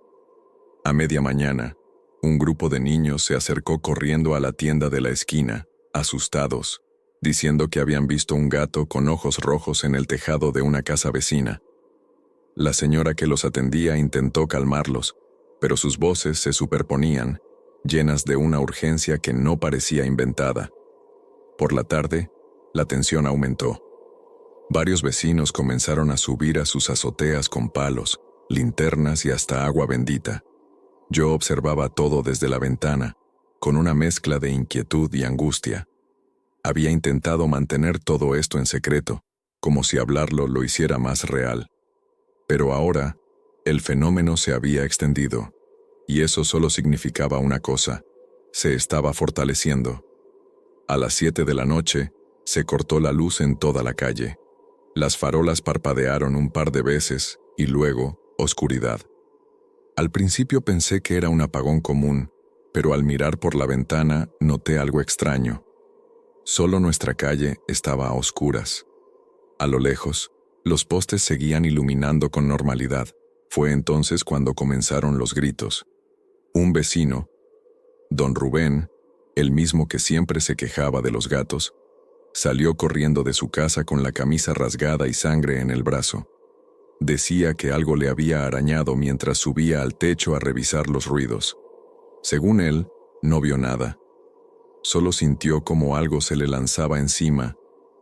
A media mañana, un grupo de niños se acercó corriendo a la tienda de la esquina, asustados, diciendo que habían visto un gato con ojos rojos en el tejado de una casa vecina. La señora que los atendía intentó calmarlos, pero sus voces se superponían, llenas de una urgencia que no parecía inventada. Por la tarde, la tensión aumentó. Varios vecinos comenzaron a subir a sus azoteas con palos, linternas y hasta agua bendita. Yo observaba todo desde la ventana, con una mezcla de inquietud y angustia. Había intentado mantener todo esto en secreto, como si hablarlo lo hiciera más real. Pero ahora, el fenómeno se había extendido, y eso solo significaba una cosa: se estaba fortaleciendo. A las 7 de la noche, se cortó la luz en toda la calle. Las farolas parpadearon un par de veces y luego, oscuridad. Al principio pensé que era un apagón común, pero al mirar por la ventana noté algo extraño. Solo nuestra calle estaba a oscuras. A lo lejos, los postes seguían iluminando con normalidad. Fue entonces cuando comenzaron los gritos. Un vecino, don Rubén, el mismo que siempre se quejaba de los gatos, salió corriendo de su casa con la camisa rasgada y sangre en el brazo. Decía que algo le había arañado mientras subía al techo a revisar los ruidos. Según él, no vio nada. Solo sintió como algo se le lanzaba encima,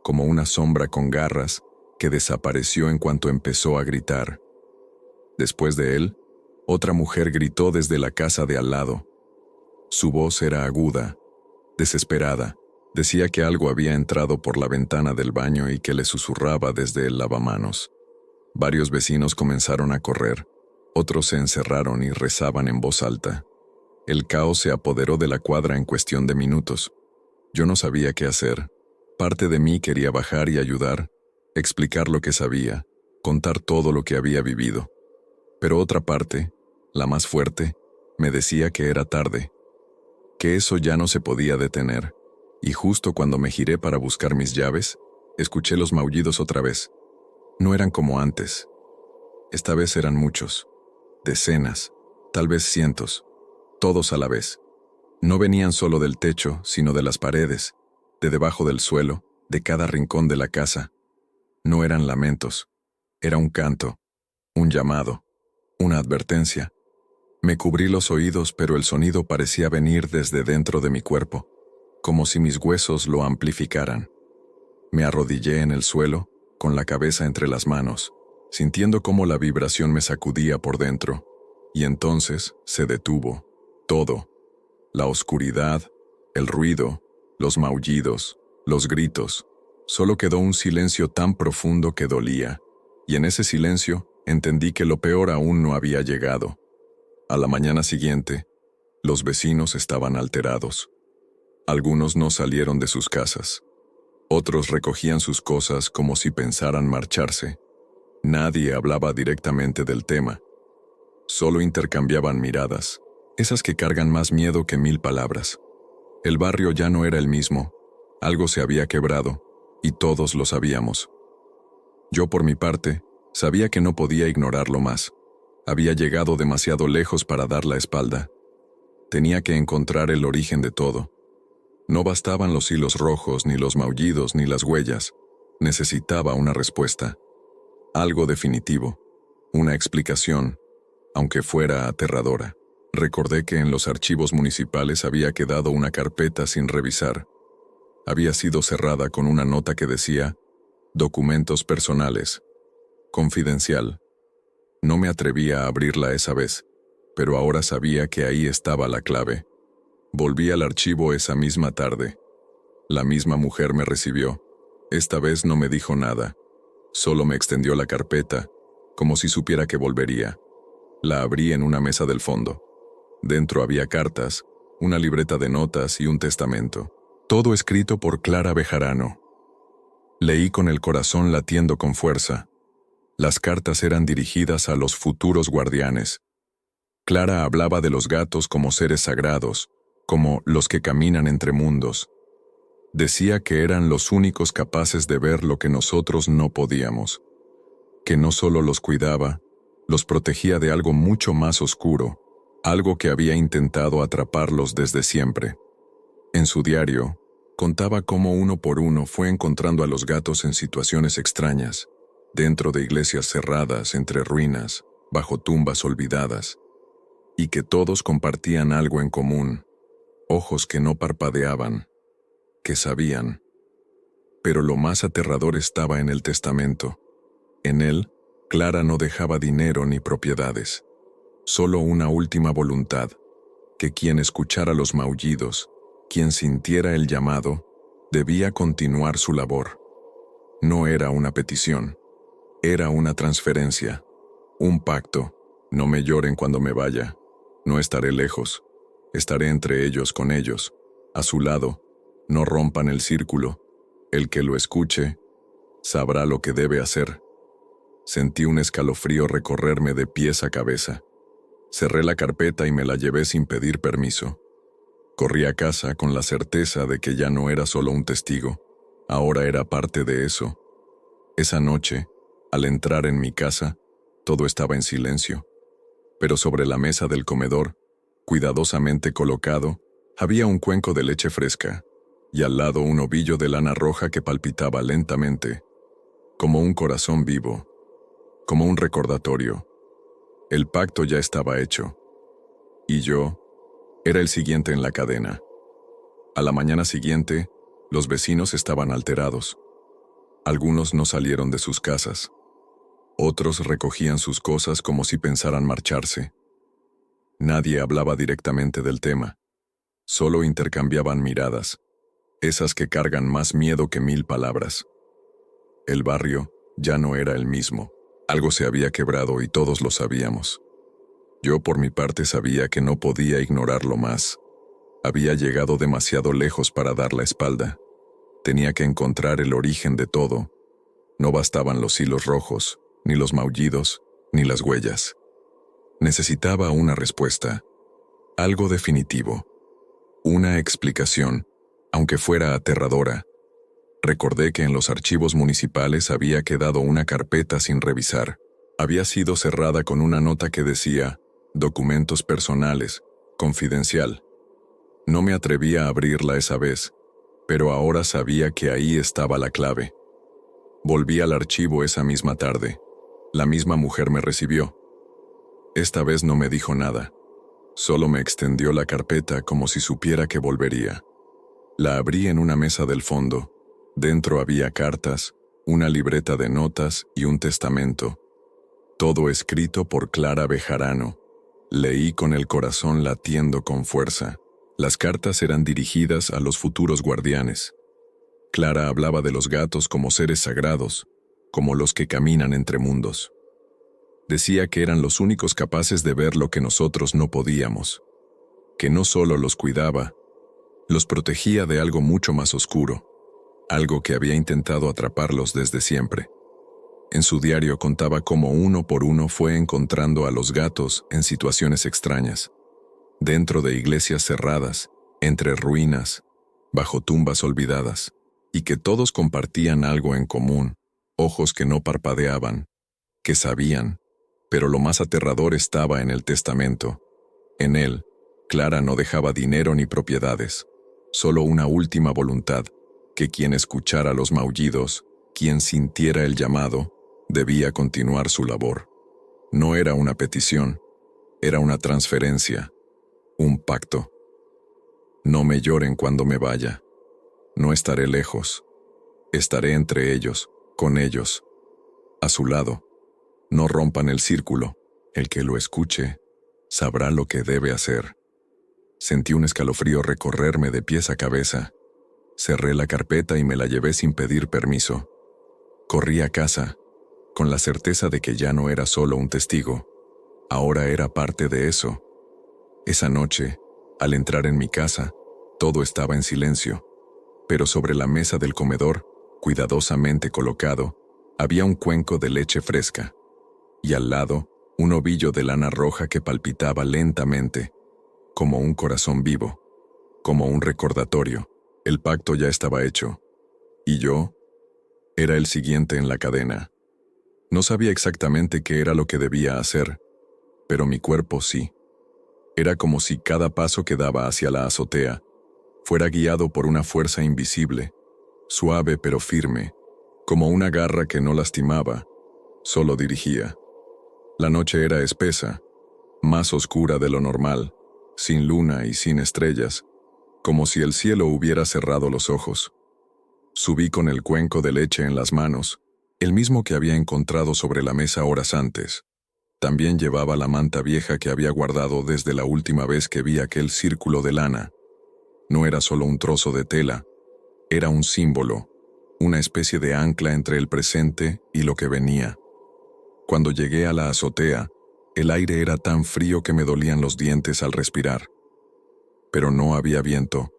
como una sombra con garras, que desapareció en cuanto empezó a gritar. Después de él, otra mujer gritó desde la casa de al lado. Su voz era aguda, desesperada. Decía que algo había entrado por la ventana del baño y que le susurraba desde el lavamanos. Varios vecinos comenzaron a correr, otros se encerraron y rezaban en voz alta. El caos se apoderó de la cuadra en cuestión de minutos. Yo no sabía qué hacer. Parte de mí quería bajar y ayudar, explicar lo que sabía, contar todo lo que había vivido. Pero otra parte, la más fuerte, me decía que era tarde, que eso ya no se podía detener, y justo cuando me giré para buscar mis llaves, escuché los maullidos otra vez. No eran como antes. Esta vez eran muchos, decenas, tal vez cientos, todos a la vez. No venían solo del techo, sino de las paredes, de debajo del suelo, de cada rincón de la casa. No eran lamentos, era un canto, un llamado, una advertencia. Me cubrí los oídos, pero el sonido parecía venir desde dentro de mi cuerpo, como si mis huesos lo amplificaran. Me arrodillé en el suelo, con la cabeza entre las manos, sintiendo cómo la vibración me sacudía por dentro, y entonces se detuvo, todo. La oscuridad, el ruido, los maullidos, los gritos. Solo quedó un silencio tan profundo que dolía, y en ese silencio entendí que lo peor aún no había llegado. A la mañana siguiente, los vecinos estaban alterados. Algunos no salieron de sus casas. Otros recogían sus cosas como si pensaran marcharse. Nadie hablaba directamente del tema. Solo intercambiaban miradas, esas que cargan más miedo que 1000 palabras. El barrio ya no era el mismo. Algo se había quebrado, y todos lo sabíamos. Yo, por mi parte, sabía que no podía ignorarlo más. Había llegado demasiado lejos para dar la espalda. Tenía que encontrar el origen de todo. No bastaban los hilos rojos, ni los maullidos, ni las huellas. Necesitaba una respuesta. Algo definitivo. Una explicación, aunque fuera aterradora. Recordé que en los archivos municipales había quedado una carpeta sin revisar. Había sido cerrada con una nota que decía: documentos personales. Confidencial. No me atrevía a abrirla esa vez, pero ahora sabía que ahí estaba la clave. Volví al archivo esa misma tarde. La misma mujer me recibió. Esta vez no me dijo nada. Solo me extendió la carpeta, como si supiera que volvería. La abrí en una mesa del fondo. Dentro había cartas, una libreta de notas y un testamento. Todo escrito por Clara Bejarano. Leí con el corazón latiendo con fuerza. Las cartas eran dirigidas a los futuros guardianes. Clara hablaba de los gatos como seres sagrados, como los que caminan entre mundos. Decía que eran los únicos capaces de ver lo que nosotros no podíamos. Que no solo los cuidaba, los protegía de algo mucho más oscuro, algo que había intentado atraparlos desde siempre. En su diario, contaba cómo uno por uno fue encontrando a los gatos en situaciones extrañas, dentro de iglesias cerradas, entre ruinas, bajo tumbas olvidadas, y que todos compartían algo en común: ojos que no parpadeaban, que sabían. Pero lo más aterrador estaba en el testamento. En él, Clara no dejaba dinero ni propiedades, solo una última voluntad: que quien escuchara los maullidos, quien sintiera el llamado, debía continuar su labor. No era una petición, era una transferencia, un pacto: no me lloren cuando me vaya, No estaré lejos. Estaré entre ellos con ellos, a su lado. No rompan el círculo. El que lo escuche sabrá lo que debe hacer. Sentí un escalofrío recorrerme de pies a cabeza. Cerré la carpeta y me la llevé sin pedir permiso. Corrí a casa con la certeza de que ya no era solo un testigo, ahora era parte de eso. Esa noche, al entrar en mi casa, todo estaba en silencio. Pero sobre la mesa del comedor, cuidadosamente colocado, había un cuenco de leche fresca, y al lado un ovillo de lana roja que palpitaba lentamente, como un corazón vivo, como un recordatorio. El pacto ya estaba hecho, y yo era el siguiente en la cadena. A la mañana siguiente, los vecinos estaban alterados. Algunos no salieron de sus casas. Otros recogían sus cosas como si pensaran marcharse. Nadie hablaba directamente del tema. Solo intercambiaban miradas, esas que cargan más miedo que 1000 palabras. El barrio ya no era el mismo. Algo se había quebrado y todos lo sabíamos. Yo por mi parte sabía que no podía ignorarlo más. Había llegado demasiado lejos para dar la espalda. Tenía que encontrar el origen de todo. No bastaban los hilos rojos, ni los maullidos, ni las huellas. Necesitaba una respuesta, algo definitivo, una explicación, aunque fuera aterradora. Recordé que en los archivos municipales había quedado una carpeta sin revisar. Había sido cerrada con una nota que decía, documentos personales, confidencial. No me atrevía a abrirla esa vez, pero ahora sabía que ahí estaba la clave. Volví al archivo esa misma tarde. La misma mujer me recibió. Esta vez no me dijo nada. Solo me extendió la carpeta como si supiera que volvería. La abrí en una mesa del fondo. Dentro había cartas, una libreta de notas y un testamento. Todo escrito por Clara Bejarano. Leí con el corazón latiendo con fuerza. Las cartas eran dirigidas a los futuros guardianes. Clara hablaba de los gatos como seres sagrados, como los que caminan entre mundos. Decía que eran los únicos capaces de ver lo que nosotros no podíamos, que no solo los cuidaba, los protegía de algo mucho más oscuro, algo que había intentado atraparlos desde siempre. En su diario contaba cómo uno por uno fue encontrando a los gatos en situaciones extrañas, dentro de iglesias cerradas, entre ruinas, bajo tumbas olvidadas, y que todos compartían algo en común, ojos que no parpadeaban, que sabían, pero lo más aterrador estaba en el testamento. En él, Clara no dejaba dinero ni propiedades, solo una última voluntad, que quien escuchara los maullidos, quien sintiera el llamado, debía continuar su labor. No era una petición, era una transferencia, un pacto. No me lloren cuando me vaya. No estaré lejos. Estaré entre ellos, con ellos, a su lado. No rompan el círculo. El que lo escuche sabrá lo que debe hacer. Sentí un escalofrío recorrerme de pies a cabeza. Cerré la carpeta y me la llevé sin pedir permiso. Corrí a casa, con la certeza de que ya no era solo un testigo. Ahora era parte de eso. Esa noche, al entrar en mi casa, todo estaba en silencio, pero sobre la mesa del comedor, cuidadosamente colocado, había un cuenco de leche fresca, y al lado, un ovillo de lana roja que palpitaba lentamente, como un corazón vivo, como un recordatorio. El pacto ya estaba hecho, y yo era el siguiente en la cadena. No sabía exactamente qué era lo que debía hacer, pero mi cuerpo sí. Era como si cada paso que daba hacia la azotea fuera guiado por una fuerza invisible, suave pero firme, como una garra que no lastimaba, solo dirigía. La noche era espesa, más oscura de lo normal, sin luna y sin estrellas, como si el cielo hubiera cerrado los ojos. Subí con el cuenco de leche en las manos, el mismo que había encontrado sobre la mesa horas antes. También llevaba la manta vieja que había guardado desde la última vez que vi aquel círculo de lana. No era solo un trozo de tela, era un símbolo, una especie de ancla entre el presente y lo que venía. Cuando llegué a la azotea, El aire era tan frío que me dolían los dientes al respirar. Pero no había viento,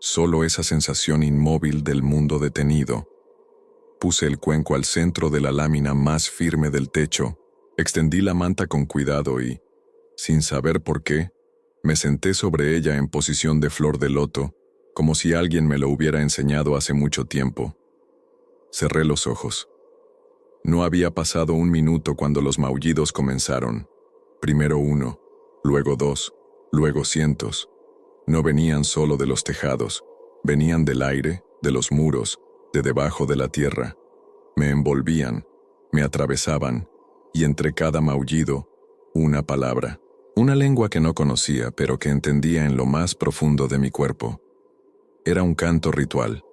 solo esa sensación inmóvil del mundo detenido. Puse el cuenco al centro de la lámina más firme del techo, extendí la manta con cuidado y, sin saber por qué, me senté sobre ella en posición de flor de loto, como si alguien me lo hubiera enseñado hace mucho tiempo. Cerré los ojos. No había pasado un minuto cuando los maullidos comenzaron. Primero uno, luego dos, luego cientos. No venían solo de los tejados, venían del aire, de los muros, de debajo de la tierra. Me envolvían, me atravesaban, y entre cada maullido, una palabra, una lengua que no conocía, pero que entendía en lo más profundo de mi cuerpo. Era un canto ritual,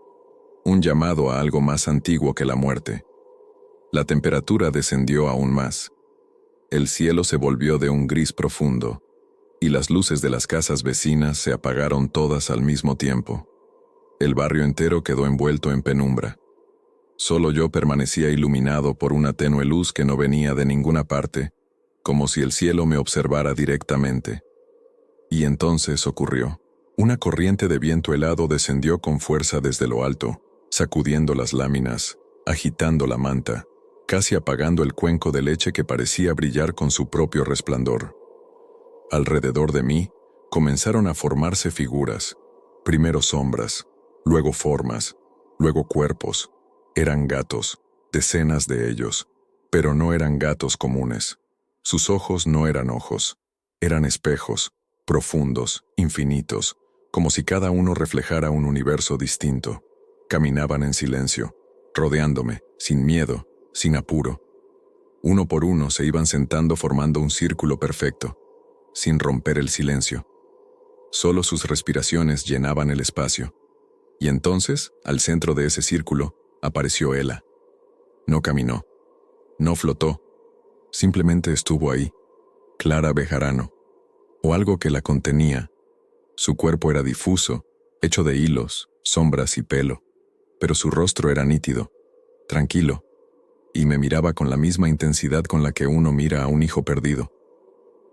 un llamado a algo más antiguo que la muerte. La temperatura descendió aún más. El cielo se volvió de un gris profundo, y las luces de las casas vecinas se apagaron todas al mismo tiempo. El barrio entero quedó envuelto en penumbra. Solo yo permanecía iluminado por una tenue luz que no venía de ninguna parte, como si el cielo me observara directamente. Y entonces ocurrió. Una corriente de viento helado descendió con fuerza desde lo alto, sacudiendo las láminas, agitando la manta, casi apagando el cuenco de leche que parecía brillar con su propio resplandor. Alrededor de mí comenzaron a formarse figuras, primero sombras, luego formas, luego cuerpos. Eran gatos, decenas de ellos, pero no eran gatos comunes. Sus ojos no eran ojos, eran espejos, profundos, infinitos, como si cada uno reflejara un universo distinto. Caminaban en silencio, rodeándome, sin miedo, sin apuro. Uno por uno se iban sentando formando un círculo perfecto, sin romper el silencio. Solo sus respiraciones llenaban el espacio. Y entonces, al centro de ese círculo, apareció Ela. No caminó, no flotó, simplemente estuvo ahí, Clara Bejarano, o algo que la contenía. Su cuerpo era difuso, hecho de hilos, sombras y pelo, pero su rostro era nítido, tranquilo, y me miraba con la misma intensidad con la que uno mira a un hijo perdido.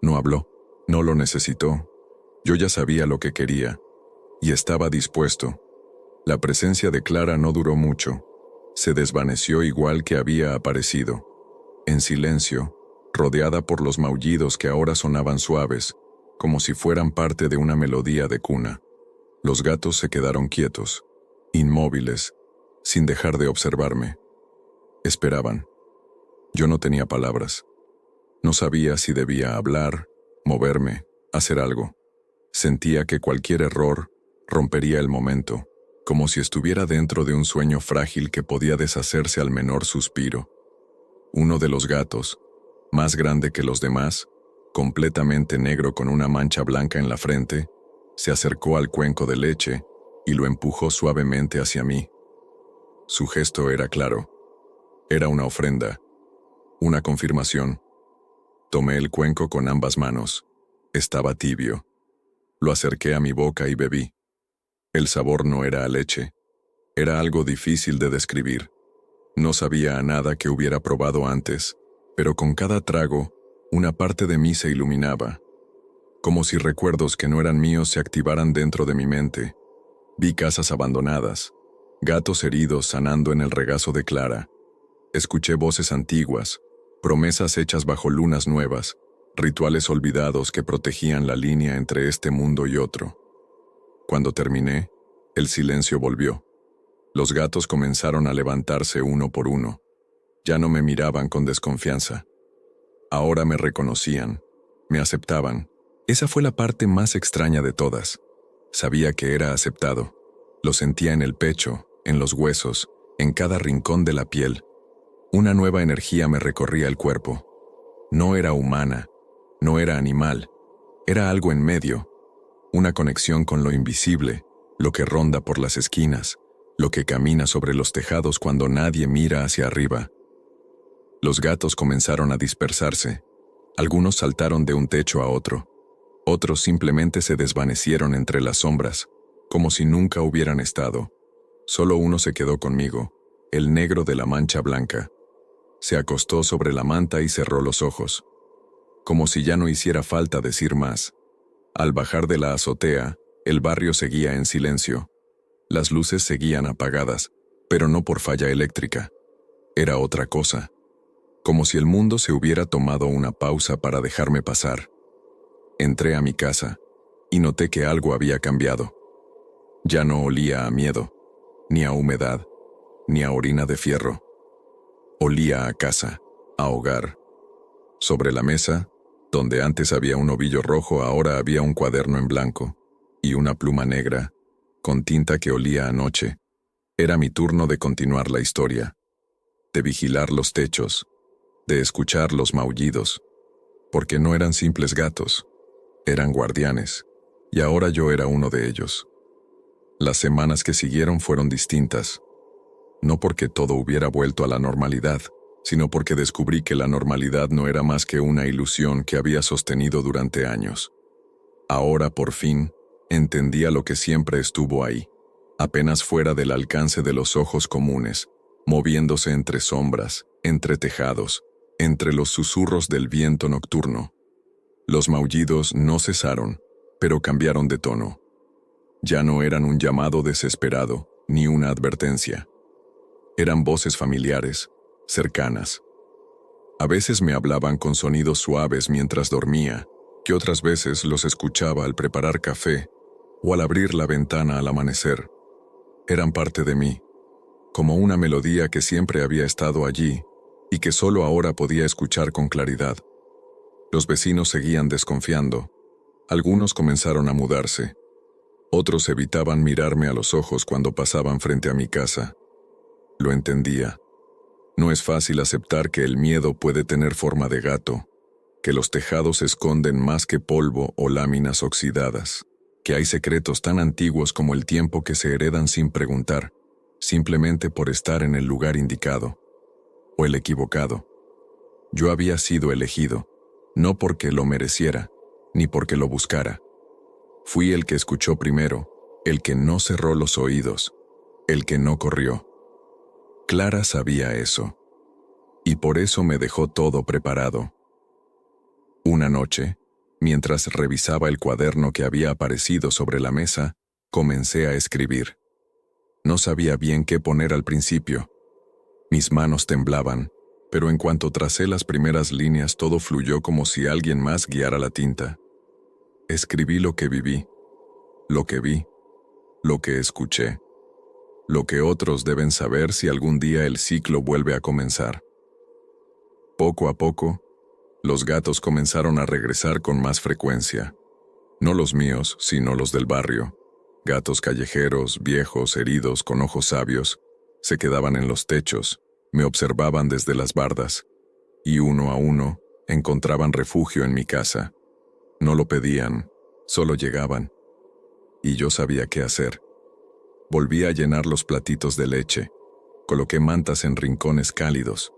No habló, no lo necesitó. Yo ya sabía lo que quería, y estaba dispuesto. La presencia de Clara no duró mucho. Se desvaneció igual que había aparecido, en silencio, rodeada por los maullidos que ahora sonaban suaves, como si fueran parte de una melodía de cuna. Los gatos se quedaron quietos, inmóviles, sin dejar de observarme. Esperaban. Yo no tenía palabras. No sabía si debía hablar, moverme, hacer algo. Sentía que cualquier error rompería el momento, como si estuviera dentro de un sueño frágil que podía deshacerse al menor suspiro. Uno de los gatos, más grande que los demás, completamente negro con una mancha blanca en la frente, se acercó al cuenco de leche y lo empujó suavemente hacia mí. Su gesto era claro. Era una ofrenda, una confirmación. Tomé el cuenco con ambas manos. Estaba tibio. Lo acerqué a mi boca y bebí. El sabor no era a leche. Era algo difícil de describir. No sabía a nada que hubiera probado antes, pero con cada trago, una parte de mí se iluminaba, como si recuerdos que no eran míos se activaran dentro de mi mente. Vi casas abandonadas, gatos heridos sanando en el regazo de Clara. Escuché voces antiguas, promesas hechas bajo lunas nuevas, rituales olvidados que protegían la línea entre este mundo y otro. Cuando terminé, el silencio volvió. Los gatos comenzaron a levantarse uno por uno. Ya no me miraban con desconfianza. Ahora me reconocían, me aceptaban. Esa fue la parte más extraña de todas. Sabía que era aceptado. Lo sentía en el pecho, en los huesos, en cada rincón de la piel. Una nueva energía me recorría el cuerpo. No era humana, no era animal, era algo en medio. Una conexión con lo invisible, lo que ronda por las esquinas, lo que camina sobre los tejados cuando nadie mira hacia arriba. Los gatos comenzaron a dispersarse. Algunos saltaron de un techo a otro. Otros simplemente se desvanecieron entre las sombras, como si nunca hubieran estado. Solo uno se quedó conmigo, el negro de la mancha blanca. Se acostó sobre la manta y cerró los ojos. como si ya no hiciera falta decir más. Al bajar de la azotea, el barrio seguía en silencio. Las luces seguían apagadas, pero no por falla eléctrica. Era otra cosa, como si el mundo se hubiera tomado una pausa para dejarme pasar. Entré a mi casa y noté que algo había cambiado. Ya no olía a miedo, ni a humedad, ni a orina de fierro. Olía a casa, a hogar. Sobre la mesa, donde antes había un ovillo rojo, ahora había un cuaderno en blanco y una pluma negra, con tinta que olía a noche. Era mi turno de continuar la historia, de vigilar los techos, de escuchar los maullidos, porque no eran simples gatos, eran guardianes, y ahora yo era uno de ellos. Las semanas que siguieron fueron distintas, no porque todo hubiera vuelto a la normalidad, sino porque descubrí que la normalidad no era más que una ilusión que había sostenido durante años. Ahora, por fin, entendía lo que siempre estuvo ahí, apenas fuera del alcance de los ojos comunes, moviéndose entre sombras, entre tejados, entre los susurros del viento nocturno. Los maullidos no cesaron, pero cambiaron de tono. Ya no eran un llamado desesperado, ni una advertencia. Eran voces familiares, cercanas. A veces me hablaban con sonidos suaves mientras dormía, que otras veces los escuchaba al preparar café o al abrir la ventana al amanecer. Eran parte de mí, como una melodía que siempre había estado allí y que solo ahora podía escuchar con claridad. Los vecinos seguían desconfiando. Algunos comenzaron a mudarse. Otros evitaban mirarme a los ojos cuando pasaban frente a mi casa. Lo entendía. No es fácil aceptar que el miedo puede tener forma de gato, que los tejados esconden más que polvo o láminas oxidadas, que hay secretos tan antiguos como el tiempo que se heredan sin preguntar, simplemente por estar en el lugar indicado, o el equivocado. Yo había sido elegido, no porque lo mereciera, ni porque lo buscara. Fui el que escuchó primero, el que no cerró los oídos, el que no corrió. Clara sabía eso, y por eso me dejó todo preparado. Una noche, mientras revisaba el cuaderno que había aparecido sobre la mesa, comencé a escribir. No sabía bien qué poner al principio. Mis manos temblaban, pero en cuanto tracé las primeras líneas todo fluyó como si alguien más guiara la tinta. Escribí lo que viví, lo que vi, lo que escuché, lo que otros deben saber si algún día el ciclo vuelve a comenzar. Poco a poco, los gatos comenzaron a regresar con más frecuencia. No los míos, sino los del barrio. Gatos callejeros, viejos, heridos, con ojos sabios, se quedaban en los techos, me observaban desde las bardas, y uno a uno encontraban refugio en mi casa. No lo pedían, solo llegaban. Y yo sabía qué hacer. Volví a llenar los platitos de leche, coloqué mantas en rincones cálidos,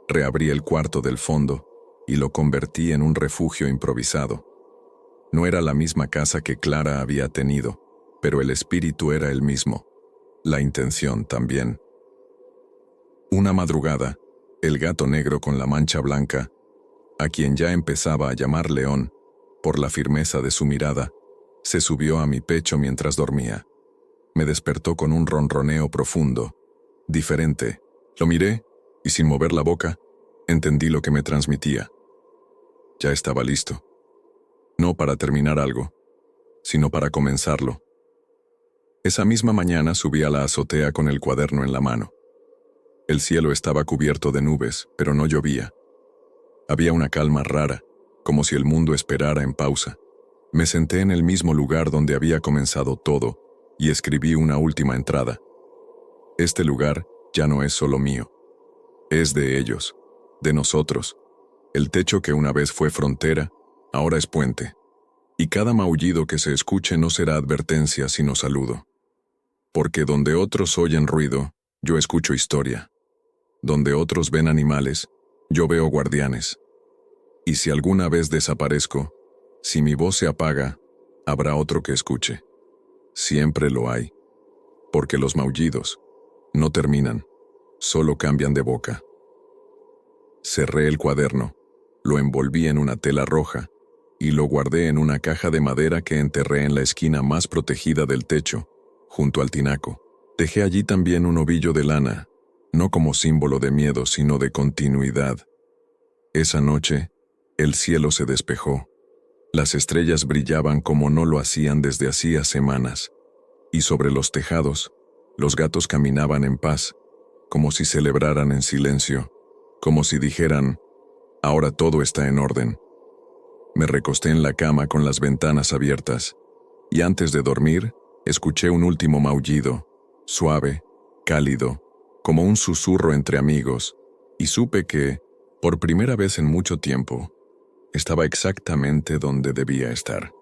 reabrí el cuarto del fondo y lo convertí en un refugio improvisado. No era la misma casa que Clara había tenido, pero el espíritu era el mismo, la intención también. Una madrugada, el gato negro con la mancha blanca, a quien ya empezaba a llamar León, por la firmeza de su mirada, se subió a mi pecho mientras dormía. Me despertó con un ronroneo profundo, diferente. Lo miré y sin mover la boca, entendí lo que me transmitía. Ya estaba listo. No para terminar algo, sino para comenzarlo. Esa misma mañana subí a la azotea con el cuaderno en la mano. El cielo estaba cubierto de nubes, pero no llovía. Había una calma rara, como si el mundo esperara en pausa. Me senté en el mismo lugar donde había comenzado todo y escribí una última entrada. Este lugar ya no es solo mío. Es de ellos, de nosotros. El techo que una vez fue frontera, ahora es puente. Y cada maullido que se escuche no será advertencia, sino saludo. Porque donde otros oyen ruido, yo escucho historia. Donde otros ven animales, yo veo guardianes. Y si alguna vez desaparezco, si mi voz se apaga, habrá otro que escuche. Siempre lo hay. Porque los maullidos no terminan, solo cambian de boca. Cerré el cuaderno, lo envolví en una tela roja y lo guardé en una caja de madera que enterré en la esquina más protegida del techo, junto al tinaco. Dejé allí también un ovillo de lana, no como símbolo de miedo, sino de continuidad. Esa noche, el cielo se despejó. Las estrellas brillaban como no lo hacían desde hacía semanas, y sobre los tejados, los gatos caminaban en paz, como si celebraran en silencio, como si dijeran, ahora todo está en orden. Me recosté en la cama con las ventanas abiertas, y antes de dormir, escuché un último maullido, suave, cálido, como un susurro entre amigos, y supe que, por primera vez en mucho tiempo, estaba exactamente donde debía estar.